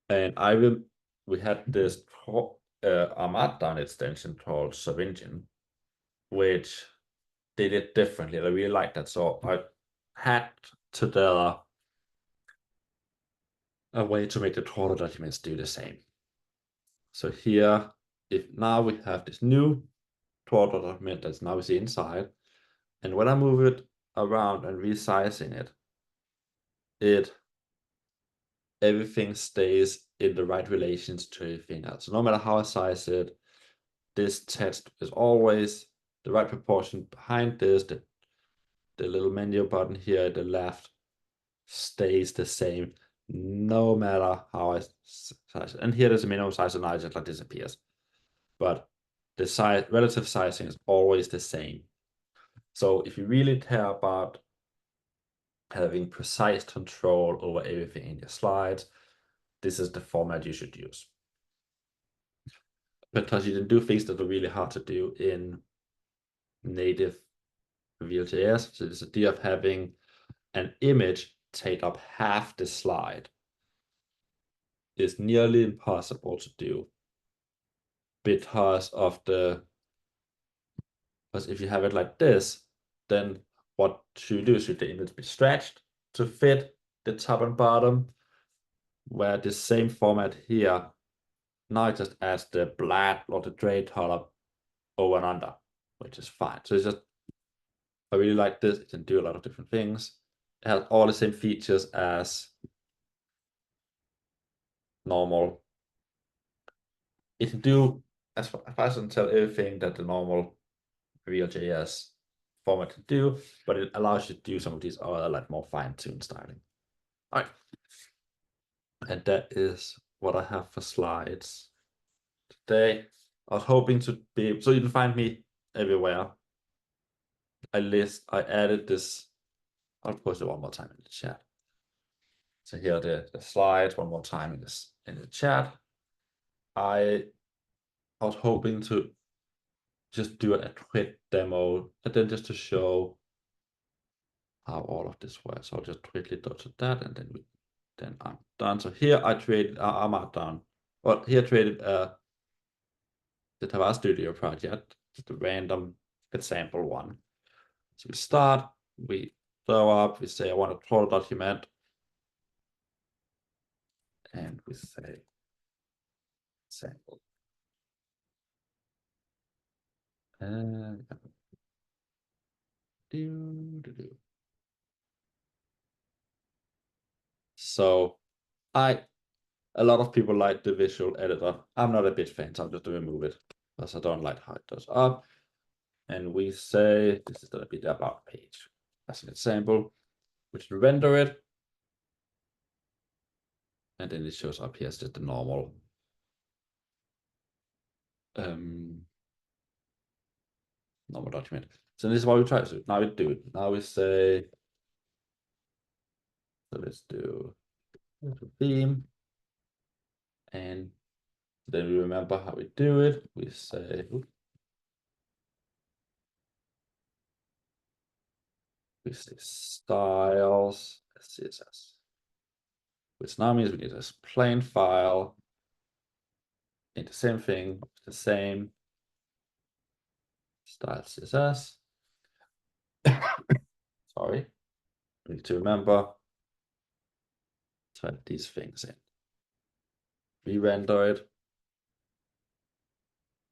And we had this Markdown extension called Savingin, which did it differently. I really like that. So I hacked together a way to make the Quarto documents do the same. So here, if now we have this new Quarto document that's now is inside, and when I move it around and resizing it, everything stays in the right relations to everything else. So no matter how I size it, this text is always the right proportion behind this. The little menu button here at the left stays the same no matter how I size it. And here there's a minimum size, and now it just like disappears. But the size, relative sizing is always the same. So if you really care about having precise control over everything in your slides, this is the format you should use. Because you can do things that are really hard to do in native Vue.js. So this idea of having an image take up half the slide is nearly impossible to do because if you have it like this, then what should you do? Should the image be stretched to fit the top and bottom? Where the same format here, now it just adds the black or the gray color over and under, which is fine. So it's just, I really like this. It can do a lot of different things. It has all the same features as normal. It can do, as far as I can tell, everything that the normal Real.js format can do, but it allows you to do some of these other like more fine-tuned styling. All right. And that is what I have for slides today. I was hoping to be, so you can find me everywhere. I added this, I'll post it one more time in the chat. So here are the slides one more time in the chat. I was hoping to just do a quick demo and then just to show how all of this works. I'll just quickly go to that and then I'm done. So here I created, I'm not done. Well, here I created the Tava Studio project, just a random example one. So we start, we throw up, we say I want a total document, and we say sample. So a lot of people like the visual editor. I'm not a big fan, so I'm just gonna remove it because I don't like how it does up. And we say this is gonna be the about page as an example, which will render it. And then it shows up here as just the normal normal document. So this is what we try to do. Now we do it. Now we say, so let's do theme. And then we remember how we do it. We say, styles CSS, which now means we need a plain file in the same thing, the same style CSS. Sorry, we need to remember to add these things in. Re-render it.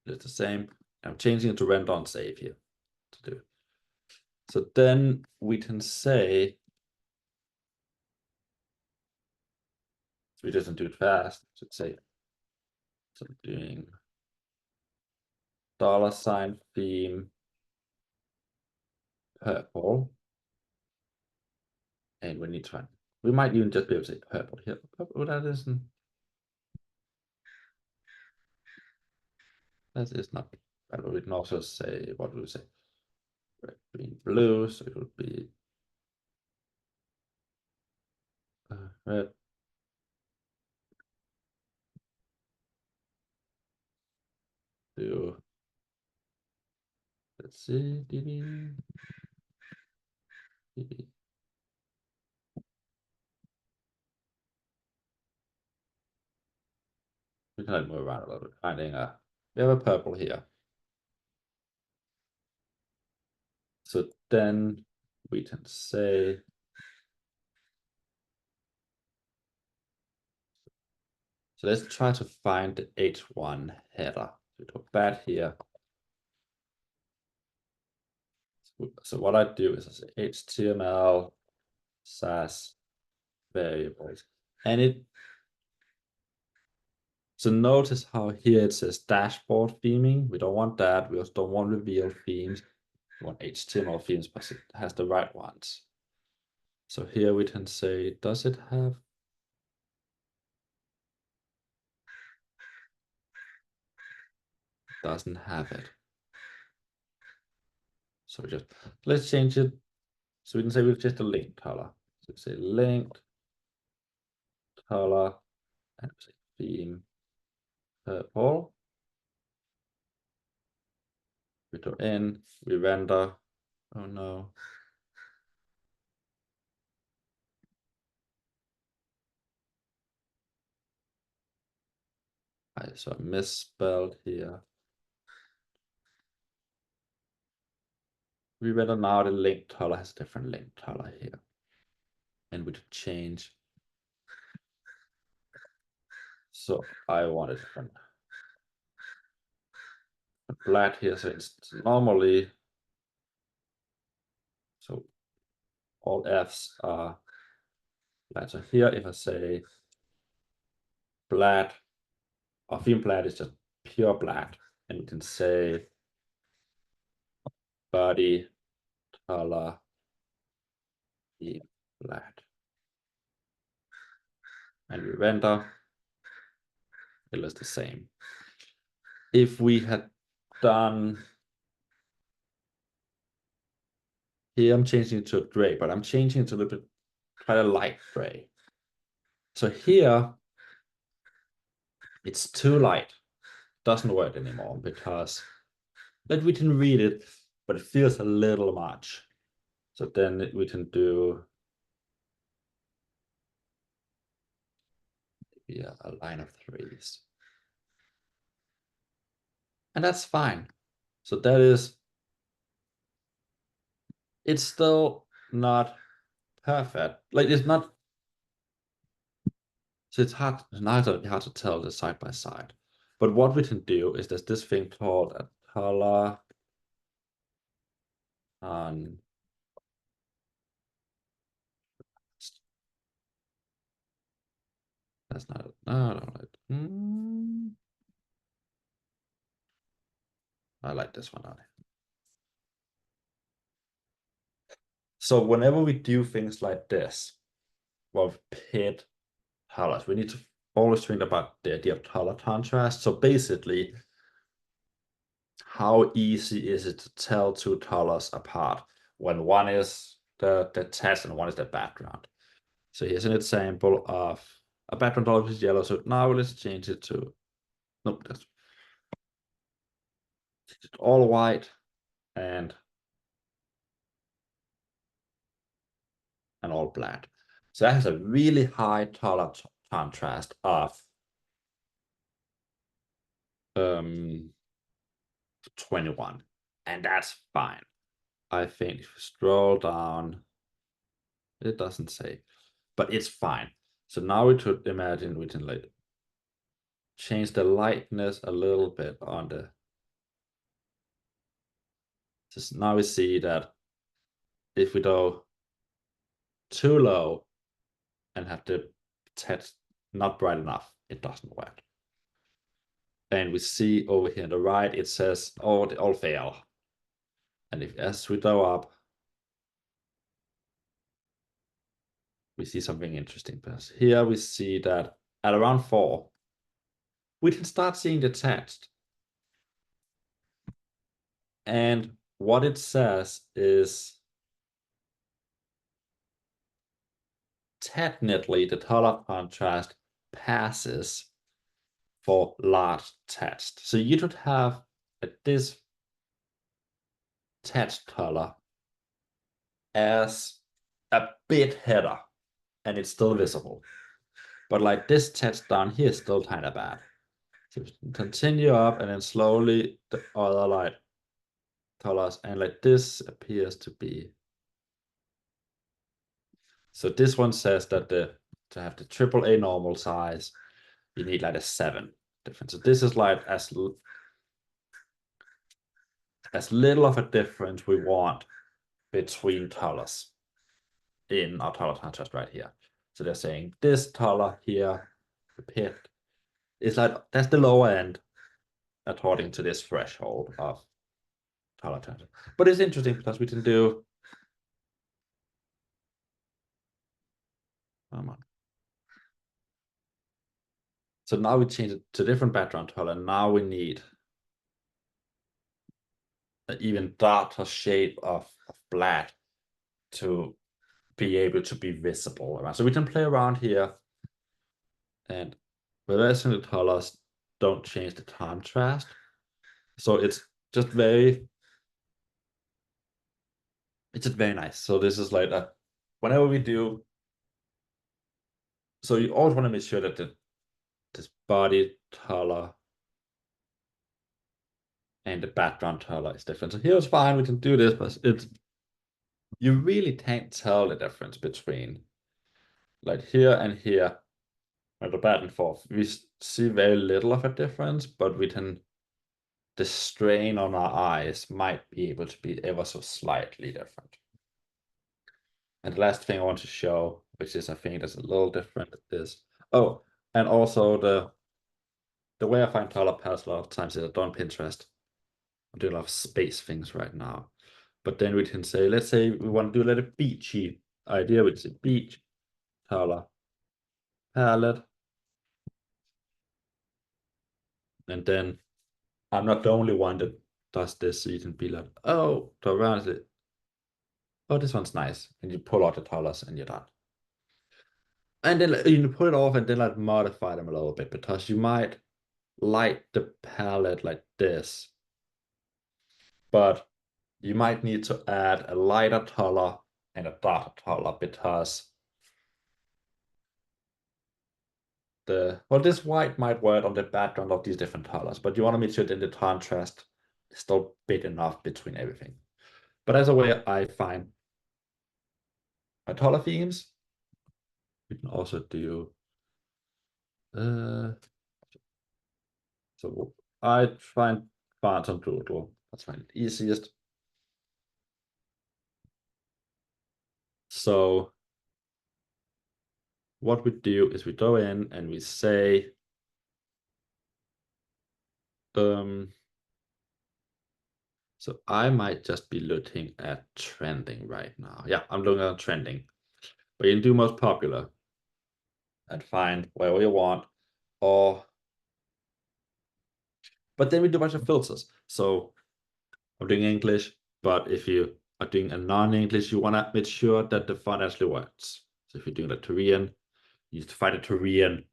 It's the same. I'm changing it to render on save here to do. So then we can say, so we just do it fast. So say, so I'm doing $ theme purple. And we need to find, we might even just be able to say purple here. Purple, that isn't. That is not, but we can also say, what do we say? Red, green, blue, so it would be red. Blue. Let's see. We can like move around a little bit, finding we have a purple here. So then we can say, so let's try to find the H1 header. We go back here. So what I do is I say HTML SAS variables, and it. So notice how here it says dashboard theming. We don't want that. We also don't want reveal themes. We want HTML themes, but it has the right ones. So here we can say, does it have? Doesn't have it. So let's change it. So we can say we've just a link color. So we say linked color and say theme purple. We go in, we render. Oh no. I saw a misspelled here. We render now the link color has a different link color here. And we change. So I want it from black here. So it's normally, so all F's are black. So here, if I say black, or theme black is just pure black, and we can say body color theme black. And we render, it looks the same. If we had done, here I'm changing it to gray, but I'm changing it to a little bit quite a light gray. So here it's too light, doesn't work anymore because like we can read it, but it feels a little much. So then we can do a line of threes. And that's fine. So that is, it's still not perfect. Like it's not, so it's hard, hard to tell the side by side. But what we can do is there's this thing called a color on that's not no, I don't like I like this one on it. So whenever we do things like this, well, pit colors, we need to always think about the idea of color contrast. So basically, how easy is it to tell two colors apart when one is the text and one is the background? So here's an example of a background color is yellow. So now let's change it to, nope, that's all white and all black. So that has a really high color contrast of 21, and that's fine. I think if you scroll down, it doesn't say, but it's fine. So now we could imagine we can like change the lightness a little bit on the, just now we see that if we go too low and have the text not bright enough, it doesn't work. And we see over here on the right, it says, oh, they all fail. And if as we go up, we see something interesting. Because here we see that at around 4, we can start seeing the text. And what it says is technically the color contrast passes for large text. So you could have this text color as a bit header and it's still visible. But like this text down here is still kind of bad. So continue up and then slowly the other light colors, and like this appears to be. So this one says that to have the AAA normal size, you need like a 7 difference. So this is like as little of a difference we want between colors in our color contrast right here. So they're saying this color here, the pit, is like that's the lower end according to this threshold of color contrast. But it's interesting because we can do. Come on. So now we change it to different background color. Now we need an even darker shade of black to be able to be visible around. So we can play around here, and reversing the colors don't change the contrast. So it's just very It's just very nice. So this is like whenever we do, so you always want to make sure that this body color and the background color is different. So here it's fine, we can do this, but you really can't tell the difference between like here and here, and the back and forth. We see very little of a difference, but the strain on our eyes might be able to be ever so slightly different. And the last thing I want to show, which is I think that's a little different, is and also the way I find color palettes a lot of times is I don't Pinterest. I'm doing a lot of space things right now. But then we can say, let's say we want to do a little beachy idea, which is a beach color palette. And then I'm not the only one that does this, so you can be like, oh, this one's nice. And you pull out the colors and you're done. And then you pull it off and then like modify them a little bit, because you might like the palette like this, but you might need to add a lighter color and a darker color, because this white might work on the background of these different colors, but you want to make sure that the contrast is still big enough between everything. But as a way I find my color themes, we can also do so I find fonts on Doodle. That's find it easiest. So what we do is we go in and we say, so I might just be looking at trending right now. Yeah, I'm looking at trending. But you can do most popular and find wherever you want. But then we do a bunch of filters. So I'm doing English, but if you are doing a non-English, you want to make sure that the font actually works. So if you're doing a Korean, you need to find a Korean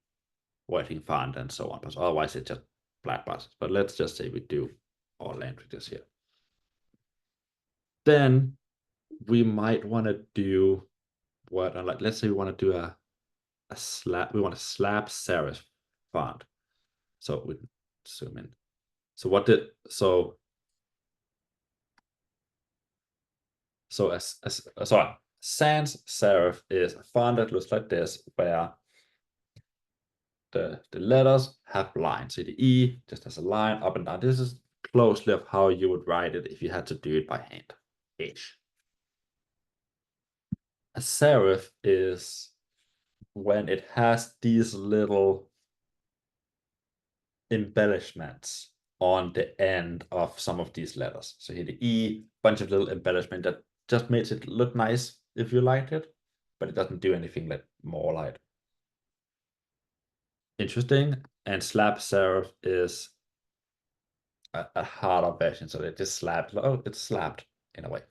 working font and so on. But otherwise, it's just black boxes. But let's just say we do all languages here. Then we might want to do like let's say we want to do a slab, we want a slab serif font. So we zoom in. So sans serif is a font that looks like this, where the letters have lines. So the E just has a line up and down. This is closely of how you would write it if you had to do it by hand. Ish. A serif is when it has these little embellishments on the end of some of these letters. So here the E, bunch of little embellishment that just makes it look nice if you like it, but it doesn't do anything like more like interesting. And slab serif is a harder version, so it just slapped. Oh, it's slapped in a way.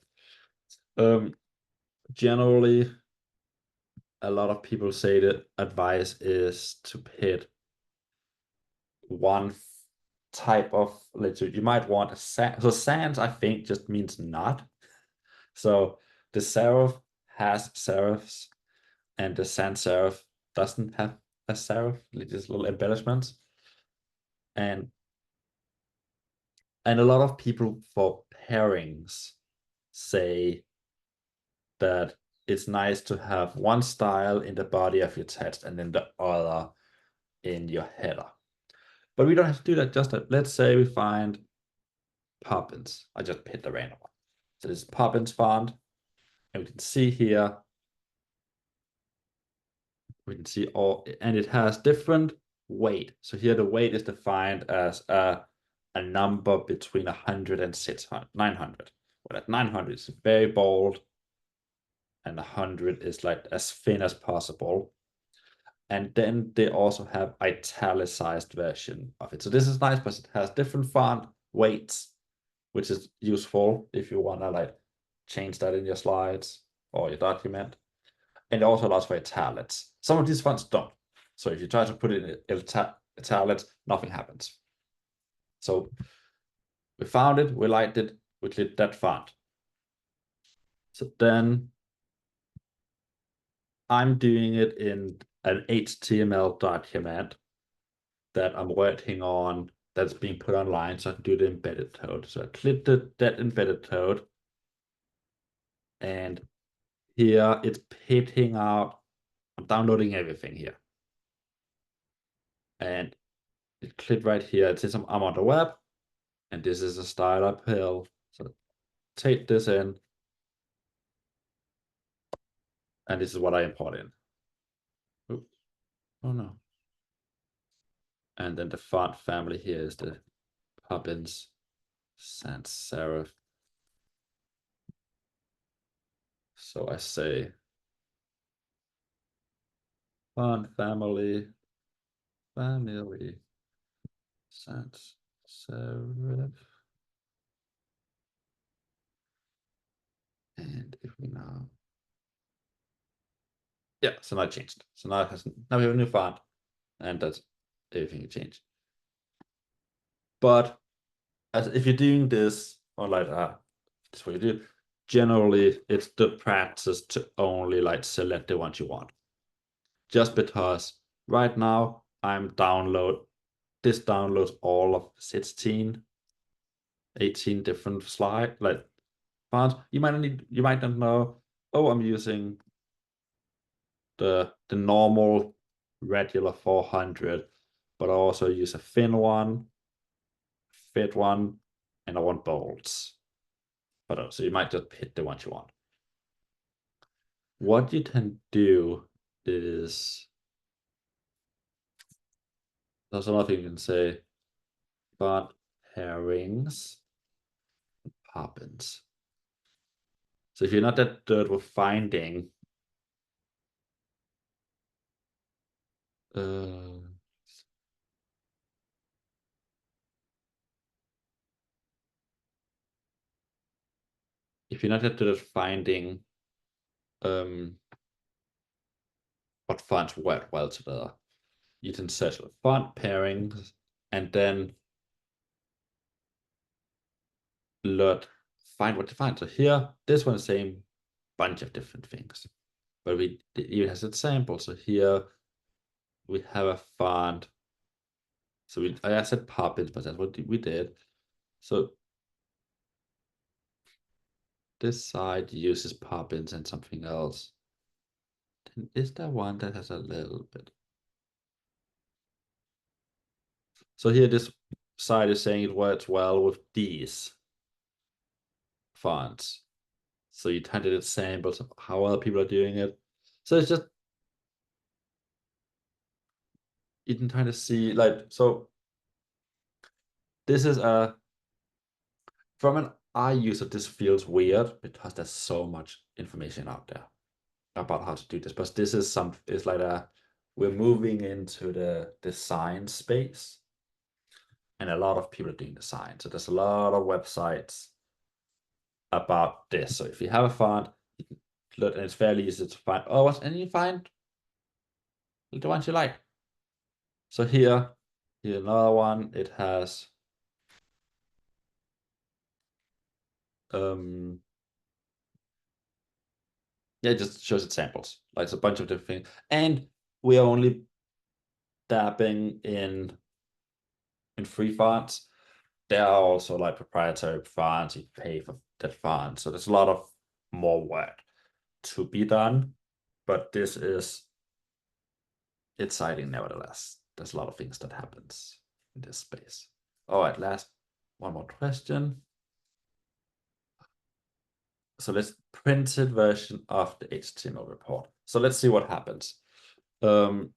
Generally, a lot of people say that advice is to pick one type of, like, so you might want a sans. So sans, I think, just means not. So the serif has serifs, and the sans serif doesn't have a serif, just little embellishments. And a lot of people for pairings say that it's nice to have one style in the body of your text and then the other in your header. But we don't have to do that. Just let's say we find Poppins. I just picked a random one. So this is Poppins font, and we can see here, we can see all, and it has different weight. So here the weight is defined as a number between 100 and 600, 900. Well, at 900 is very bold, and 100 is like as thin as possible. And then they also have italicized version of it. So this is nice because it has different font weights, which is useful if you want to like change that in your slides or your document. And it also allows for italics. Some of these fonts don't. So if you try to put it in italics, nothing happens. So we found it, we liked it, we clicked that font. So then I'm doing it in an HTML document that I'm working on that's being put online, so I can do the embedded code. So I click that embedded code, and here it's pitting out. I'm downloading everything here. And it click right here. It says I'm on the web, and this is a style uphill. So take this in, and this is what I import in. Oops. Oh no. And then the font family here is the Poppins sans serif. So I say font family sans serif. And if we now, yeah, so now it changed. So now now we have a new font, and that's everything changed. But as if you're doing this or like that's what you do. Generally, it's the practice to only like select the ones you want. Just because right now this downloads all of 16, 18 different slide like fonts. You might not know, oh, I'm using the normal regular 400, but I also use a thin one, fit one, and I want bolds. But so you might just pick the ones you want. What you can do is there's another thing you can say, but pairings happens. So if you're not that good with finding if you're not that good at finding what fonts work well together, you can search for font pairings and then find what to find. So here, this one is the same bunch of different things, but it even has a sample. So here we have a font. So I said Poppins, but that's what we did. So this side uses Poppins and something else. Then is there one that has a little bit? So here this side is saying it works well with these fonts. So you tend to get samples of how other people are doing it. So it's just you can kind of see like so this is from an eye user, this feels weird because there's so much information out there about how to do this. But this is it's like we're moving into the design space, and a lot of people are doing design. So there's a lot of websites about this. So if you have a font, you can look, and it's fairly easy to find. Oh, and you find the ones you like. So here another one. It has yeah, it just shows examples. Like it's a bunch of different things. And we're only dabbing in free fonts. There are also like proprietary fonts. You pay for that font. So there's a lot of more work to be done. But this is exciting nevertheless. There's a lot of things that happens in this space. All right, last one more question. So let's printed version of the HTML report. So let's see what happens. So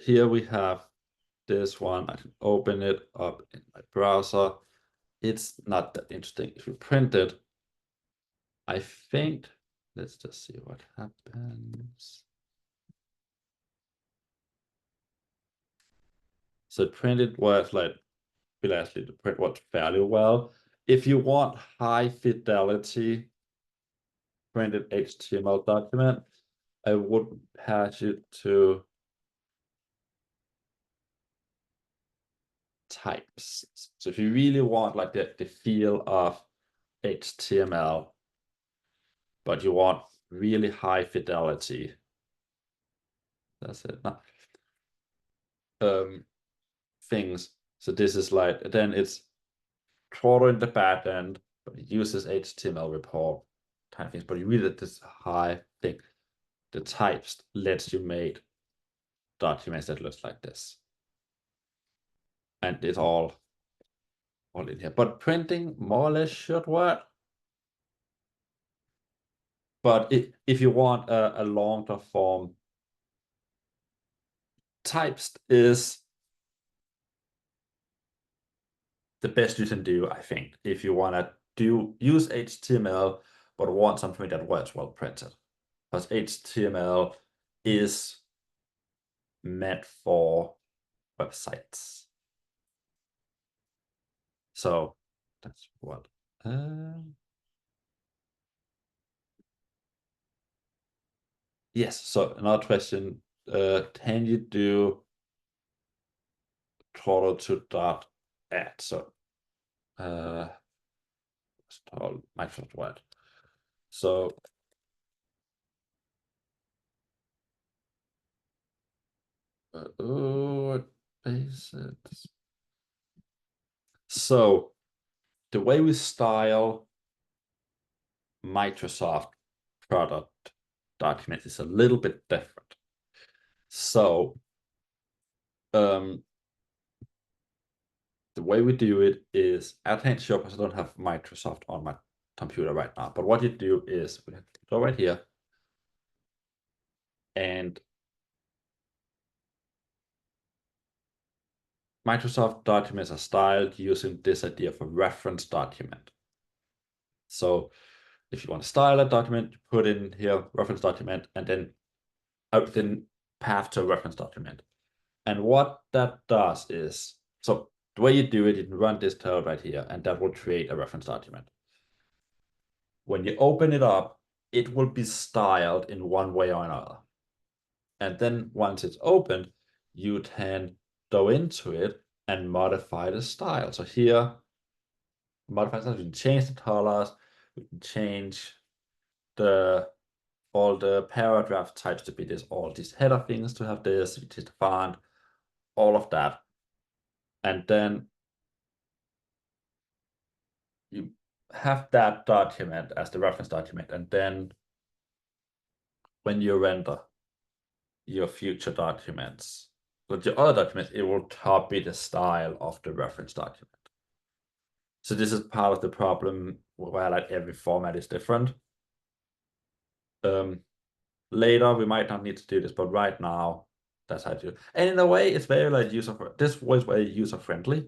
here we have this one. I can open it up in my browser. It's not that interesting. If you print it, I think, let's just see what happens. So printed works like will actually print works fairly well. If you want high fidelity printed HTML document, I would patch it to types. So if you really want like the feel of HTML, but you want really high fidelity. That's it. Things. So this is like, then it's Quarto in the back end, but it uses HTML report type things. But you read it this high thing. The types lets you make documents that looks like this. And it's all in here. But printing more or less should work. But if you want a longer form, types is the best you can do, I think, if you want to use HTML, but want something that works well printed. Because HTML is meant for websites. So that's what. Yes, so another question, can you do Quarto to dot add? So install Microsoft Word. So basics. So the way we style Microsoft product documents is a little bit different. So the way we do it is, I can't show because I don't have Microsoft on my computer right now. But what you do is we go right here, and Microsoft documents are styled using this idea of a reference document. So if you want to style a document, you put in here reference document, and then out the path to a reference document. And what that does is, so the way you do it, you can run this code right here, and that will create a reference document. When you open it up, it will be styled in one way or another. And then once it's opened, you can go into it and modify the style. So here, modify style, we can change the colors, we can change all the paragraph types to be this, all these header things to have this, which is the font, all of that. And then you have that document as the reference document. And then when you render your future documents, with your other documents, it will copy the style of the reference document. So this is part of the problem where like every format is different. Later we might not need to do this, but right now that's how to do it. And in a way, it's very like this was very user-friendly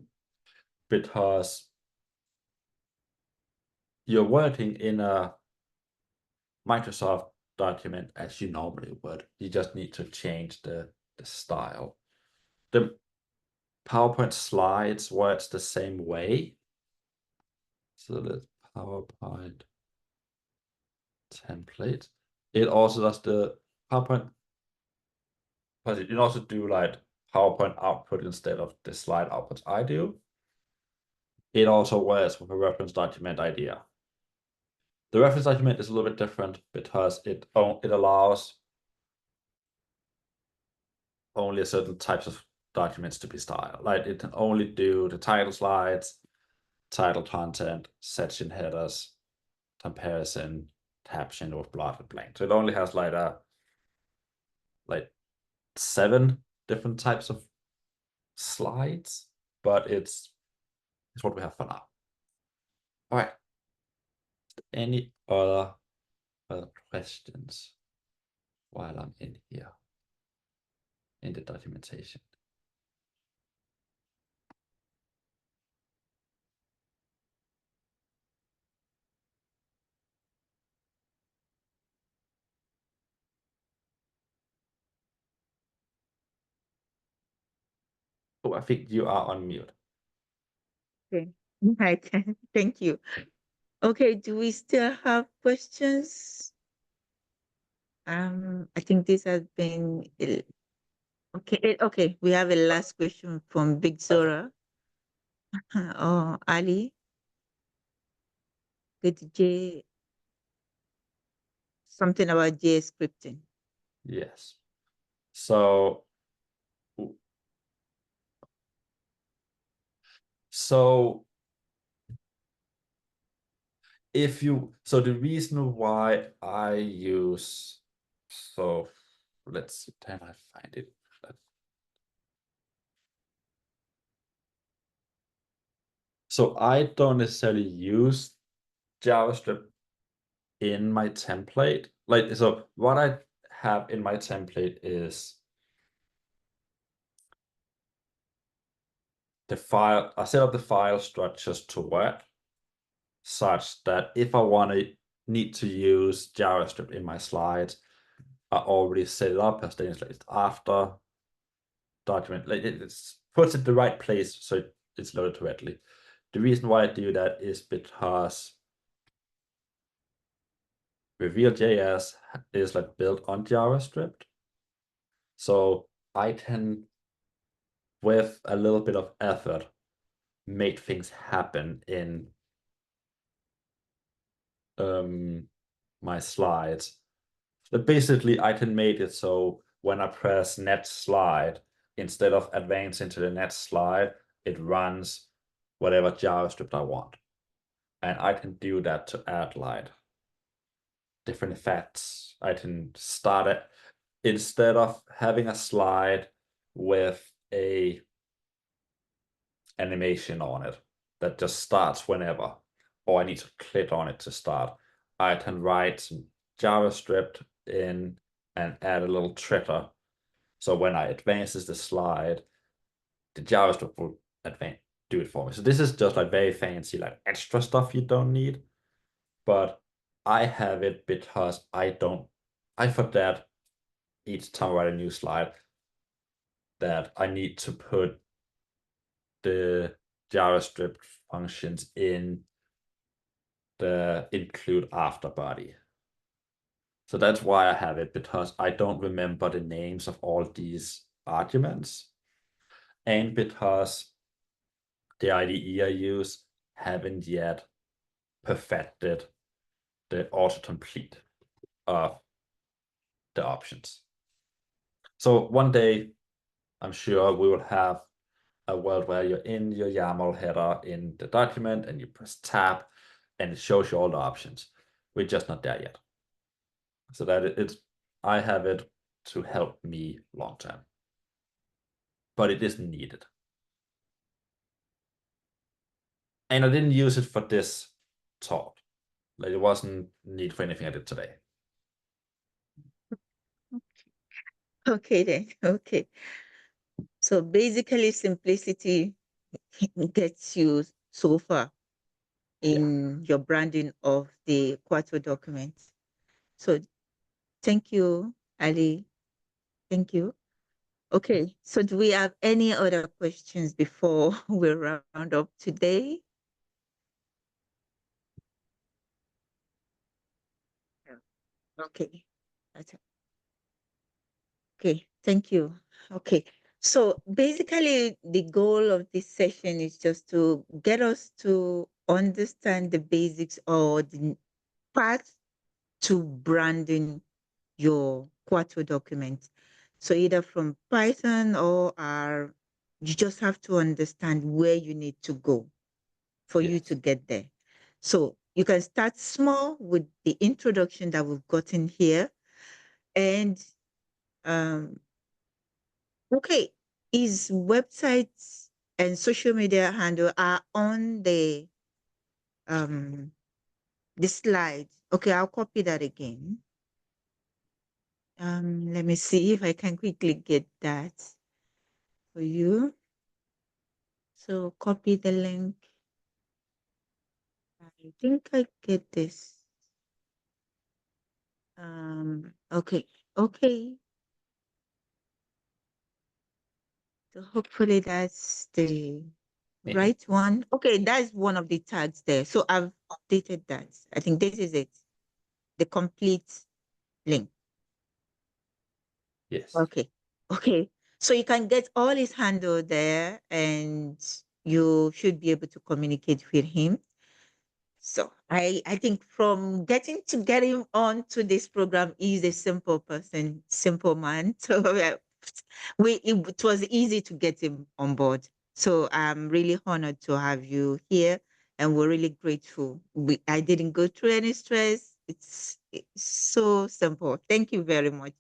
because you're working in a Microsoft document as you normally would. You just need to change the style. The PowerPoint slides works the same way. So the PowerPoint template. It also does the PowerPoint, but you can also do like PowerPoint output instead of the slide outputs I do. It also works with a reference document idea. The reference document is a little bit different because it allows only certain types of documents to be styled. Like it can only do the title slides, title content, section headers, comparison, caption with blotted blank. So it only has like 7 different types of slides, but it's what we have for now. All right. Any other questions while I'm in here in the documentation? Oh, I think you are on mute. Okay. Right. Thank you. Okay, do we still have questions? I think this has been okay. Okay, we have a last question from Big Zora. Oh, Ali. Good. Something about J scripting. Yes. So so the reason why I use, so let's see, then I find it. So I don't necessarily use JavaScript in my template. Like, so what I have in my template is the file. I set up the file structures to work such that if I need to use JavaScript in my slides, I already set it up as things like after document. Like it's puts it in the right place so it's loaded correctly. The reason why I do that is because Reveal.js is like built on JavaScript. So I can, with a little bit of effort, make things happen in my slides. But basically, I can make it so when I press next slide, instead of advancing to the next slide, it runs whatever JavaScript I want. And I can do that to add like different effects. I can start it instead of having a slide with a animation on it that just starts whenever, or I need to click on it to start. I can write some JavaScript in and add a little trigger. So when I advances the slide, the JavaScript will do it for me. So this is just like very fancy, like extra stuff you don't need. But I have it because I forget each time I write a new slide that I need to put the JavaScript functions in the include after body. So that's why I have it, because I don't remember the names of all these arguments, and because the IDE I use haven't yet perfected the autocomplete of the options. So one day, I'm sure we will have a world where you're in your YAML header in the document and you press tab and it shows you all the options. We're just not there yet. So that I have it to help me long term, but it isn't needed. And I didn't use it for this talk. Like it wasn't needed for anything I did today. Okay then. Okay. So basically, simplicity gets you so far in your branding of the Quarto documents. So thank you, Ali. Thank you. Okay, so do we have any other questions before we round up today? Okay. Okay, thank you. Okay, so basically the goal of this session is just to get us to understand the basics or the path to branding your Quarto document. So either from Python or R, you just have to understand where you need to go for you to get there. So you can start small with the introduction that we've gotten here. And okay, his websites and social media handle are on the slide. Okay, I'll copy that again. Let me see if I can quickly get that for you. So copy the link. I think I get this. Okay, okay. So hopefully that's the right one. Okay, that's one of the tags there. So I've updated that. I think this is it. The complete link. Yes. Okay. Okay. So you can get all his handle there and you should be able to communicate with him. So I think from getting on to this program, he's a simple person, simple man. So it was easy to get him on board. So I'm really honored to have you here, and we're really grateful. I didn't go through any stress. It's so simple. Thank you very much.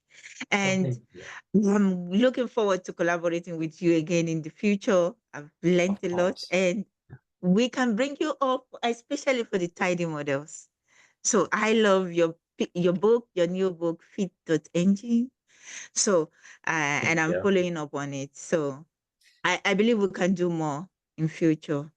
And Yeah, I'm looking forward to collaborating with you again in the future. I've learned of a lot, course. and we can bring you up, especially for the tidy models. So I love your book, your new book, Fit.engine. So Thank and I'm you. following up on it. So I believe we can do more in future.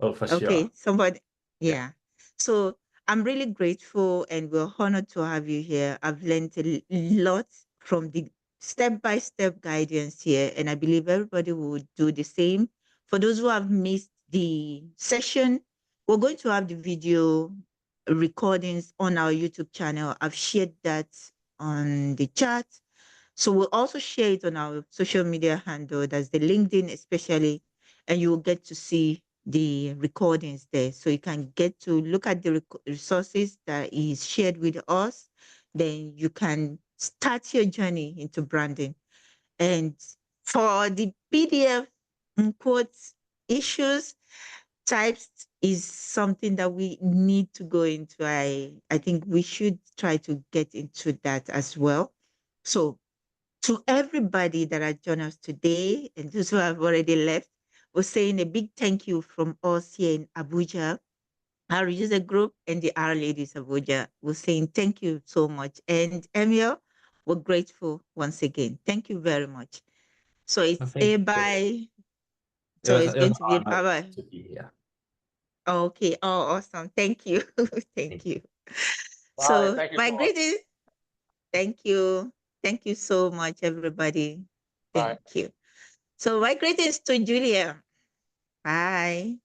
Oh, for sure. Okay, somebody, Yeah. yeah. So I'm really grateful and we're honored to have you here. I've learned a lot from the step-by-step guidance here, and I believe everybody will do the same. For those who have missed the session, we're going to have the video recordings on our YouTube channel. I've shared that on the chat. So we'll also share it on our social media handle, that's the LinkedIn especially, and you'll get to see the recordings there. So you can get to look at the resources that is shared with us. Then you can start your journey into branding. And for the PDF quotes issues, types is something that we need to go into. I think we should try to get into that as well. So to everybody that has joined us today and those who have already left, we're saying a big thank you from us here in Abuja, our user group and the Our Ladies Abuja. We're saying thank you so much. And Emil, we're grateful once again. Thank you very much. So I it's think a bye. it So was it's it was going an to be a honor bye-bye. to be here. Okay. Oh, awesome. Thank you. Thank Thank you. you. Bye. So Thank you my so much. greetings. Thank you. Thank you so much, everybody. Bye. Thank you. So my greetings to Julia. Bye.